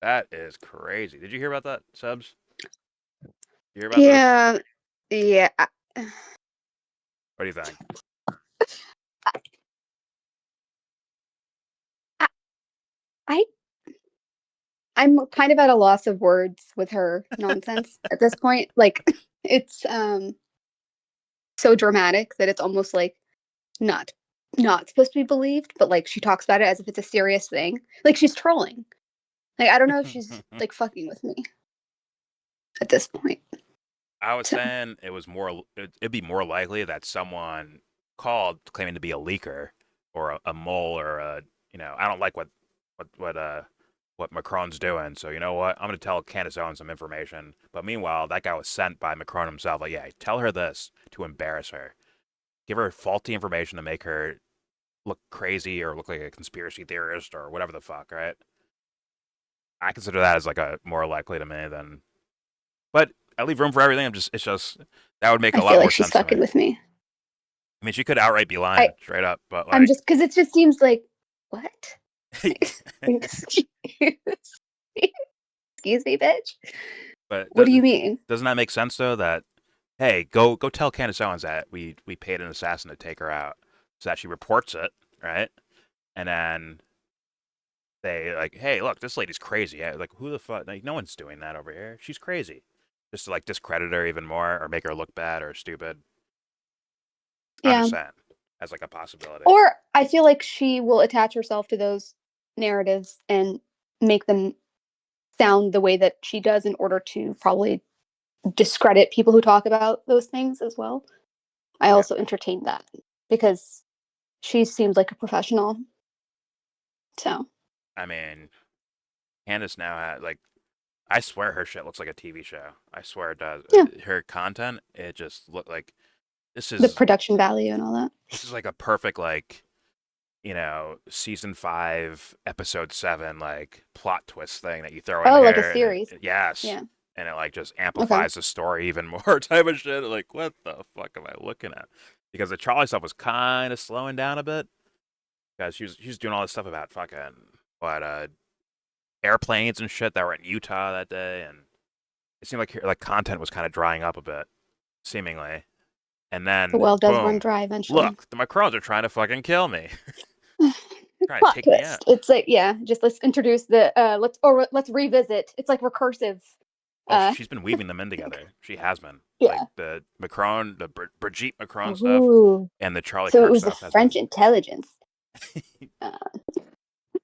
That is crazy. Did you hear about that, Subs? You hear about this? Yeah. Yeah. What do you think? I'm kind of at a loss of words with her nonsense at this point. Like, it's so dramatic that it's almost like not not supposed to be believed, but like she talks about it as if it's a serious thing. Like she's trolling. Like I don't know if she's like fucking with me at this point. I was So saying it was more. It'd be more likely that someone called claiming to be a leaker or a mole or a. I don't like what Macron's doing. So you know what? I'm gonna tell Candace Owens some information. But meanwhile, that guy was sent by Macron himself. Like, yeah, tell her this to embarrass her. Give her faulty information to make her look crazy or look like a conspiracy theorist or whatever the fuck, right? I consider that as like a more likely to me than. But I leave room for everything. It's just that would make I a lot feel like more she's sense to fucking me. with me. I mean, she could outright be I lying straight up, but I'm like, just because it just seems like what? Excuse excuse me, bitch. but What do you mean? doesn't that make sense though? That hey, go tell Candace Owens that we paid an assassin to take her out, so that she reports it, right? And then they like, hey, look, this lady's crazy. Like, who the fuck? Like, no one's doing that over here. She's crazy. Just to like discredit her even more or make her look bad or stupid. I'm Yeah. just saying, as like a possibility. Or I feel like she will attach herself to those narratives and make them sound the way that she does in order to probably discredit people who talk about those things as well. I Yeah. also entertain that because she seems like a professional. So, I mean, Candace now had like, I swear her shit looks like a TV show. I swear it does. yeah, Her content, it just looked like this the is production value and all that. this is like a perfect like season 5 episode 7 like plot twist thing that you throw in Oh, like a here and series. yes, Yeah. and it like just Okay. amplifies the story even more type of shit. Like, what the fuck am I looking at? Because the Charlie stuff was kind of slowing down a bit because she was doing all this stuff about fucking what airplanes and shit that were in Utah that day, and it seemed like content was kind of drying up a bit, seemingly. And The then well does run boom, dry eventually. look, the Macrons are trying to fucking kill me, trying to Plot take me out. twist. It's like yeah, just let's introduce the let's revisit. It's like recursive. Oh, Uh she's been weaving them in together. She has been. Like yeah. the Macron, the Brigitte Macron stuff, Ooh. and the Charlie So it Kirk was the stuff has French been. intelligence uh,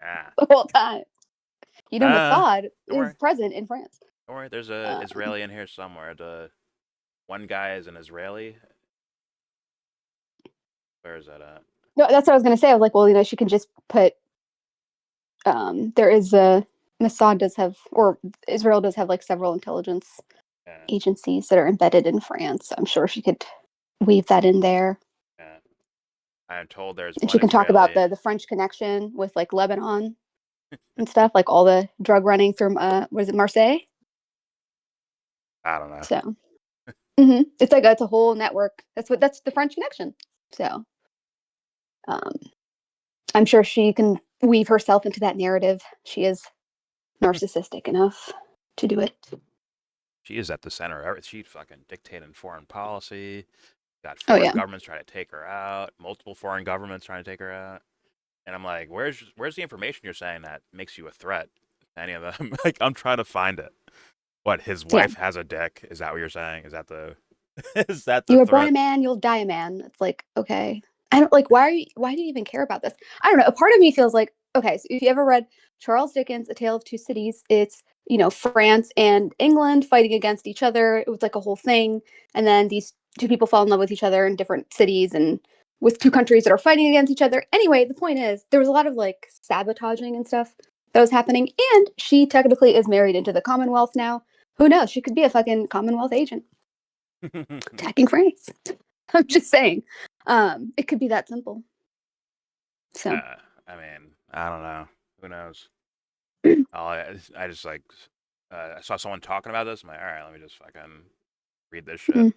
Ah, the whole time. You know, Mossad don't is worry, present in France. don't worry. There's a Um, Israeli in here somewhere. The one guy is an Israeli. Where is that at? no, that's what I was gonna say. I was like, well, she can just put. There is a Mossad does have, or Israel does have like several intelligence Yeah, agencies that are embedded in France. I'm sure she could weave that in there, yeah. I am told there's and one she can talk about Israeli. the French connection with like Lebanon and stuff, like all the drug running through. Was it Marseille? I don't know. So it's like it's a whole network. That's the French connection. So um, I'm sure she can weave herself into that narrative. She is narcissistic enough to do it. She is at the center of everything. She's fucking dictating foreign policy. Got Oh foreign yeah. governments trying to take her out. Multiple foreign governments trying to take her out. And I'm like, where's the information you're saying that makes you a threat to any of them? Like, I'm trying to find it. What, his Yeah. wife has a dick? Is that what you're saying? Is that the is that the You were born threat? a man, you'll die a man. It's like, okay. I don't like why do you even care about this? I don't know. A part of me feels like, okay, so if you ever read Charles Dickens' A Tale of Two Cities, it's, France and England fighting against each other. It was like a whole thing. And then these two people fall in love with each other in different cities and with two countries that are fighting against each other. Anyway, the point is there was a lot of like sabotaging and stuff that was happening. And she technically is married into the Commonwealth now. Who knows? She could be a fucking Commonwealth agent attacking France. I'm just saying. It could be that simple. So I mean, I don't know. Who knows? I just like I saw someone talking about this. I'm like, all right, let me just fucking read this shit.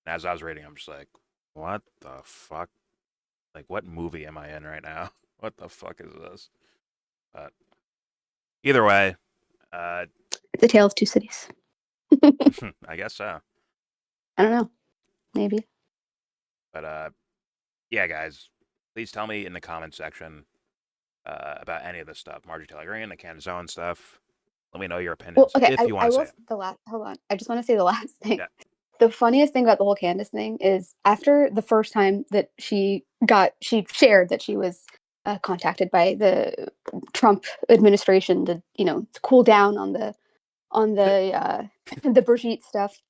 And as I was reading, I'm just like, what the fuck? Like, what movie am I in right now? What the fuck is this? But either way, it's a tale of two cities. I guess so. I don't know. Maybe. But yeah, guys, please tell me in the comment section about any of this stuff. Marjorie Taylor Greene, the Candace Owens stuff. Let me know your opinions Well, okay, if you I want to say will it. the last. Hold on, I just want to say the last thing. Yeah. The funniest thing about the whole Candace thing is after the first time that she shared that she was contacted by the Trump administration to to cool down on the the Brigitte stuff.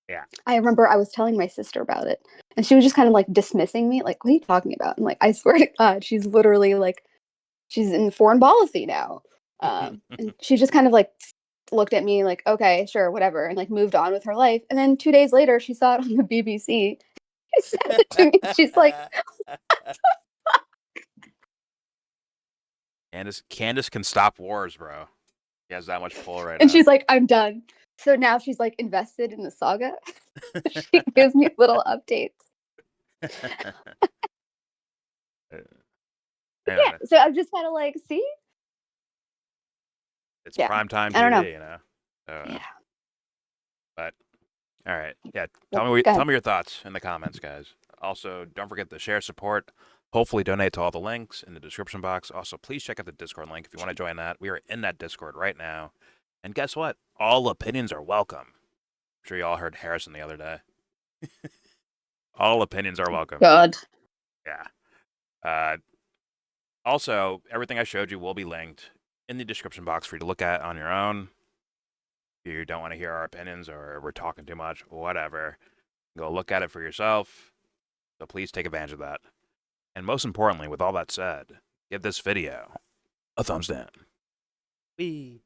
Yeah. I remember I was telling my sister about it, and she was just kind of like dismissing me, like, "What are you talking about?" And like, I swear to God, she's literally like, she's in foreign policy now, and she just kind of like looked at me like, "Okay, sure, whatever," and like moved on with her life. And then 2 days later, she saw it on the BBC. She sent it to me. She's like, Candace can stop wars, bro. He has that much pull right and now. she's like, "I'm done." So now she's like invested in the saga. She gives me little updates. Anyway, Yeah, so I'm just kind of like, see, it's yeah, primetime I don't know. TV, you know. Yeah. But all right, yeah. Well, Tell me go ahead. your thoughts in the comments, guys. Also, don't forget to share support. Hopefully, donate to all the links in the description box. Also, please check out the Discord link if you want to join that. We are in that Discord right now. And guess what? All opinions are welcome. I'm sure you all heard Harrison the other day. All opinions are welcome. God. Yeah. Also, everything I showed you will be linked in the description box for you to look at on your own. If you don't want to hear our opinions or we're talking too much, whatever, go look at it for yourself. So please take advantage of that. And most importantly, with all that said, give this video a thumbs down. Whee!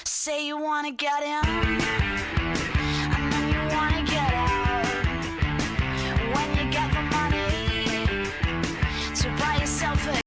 Say you wanna get in.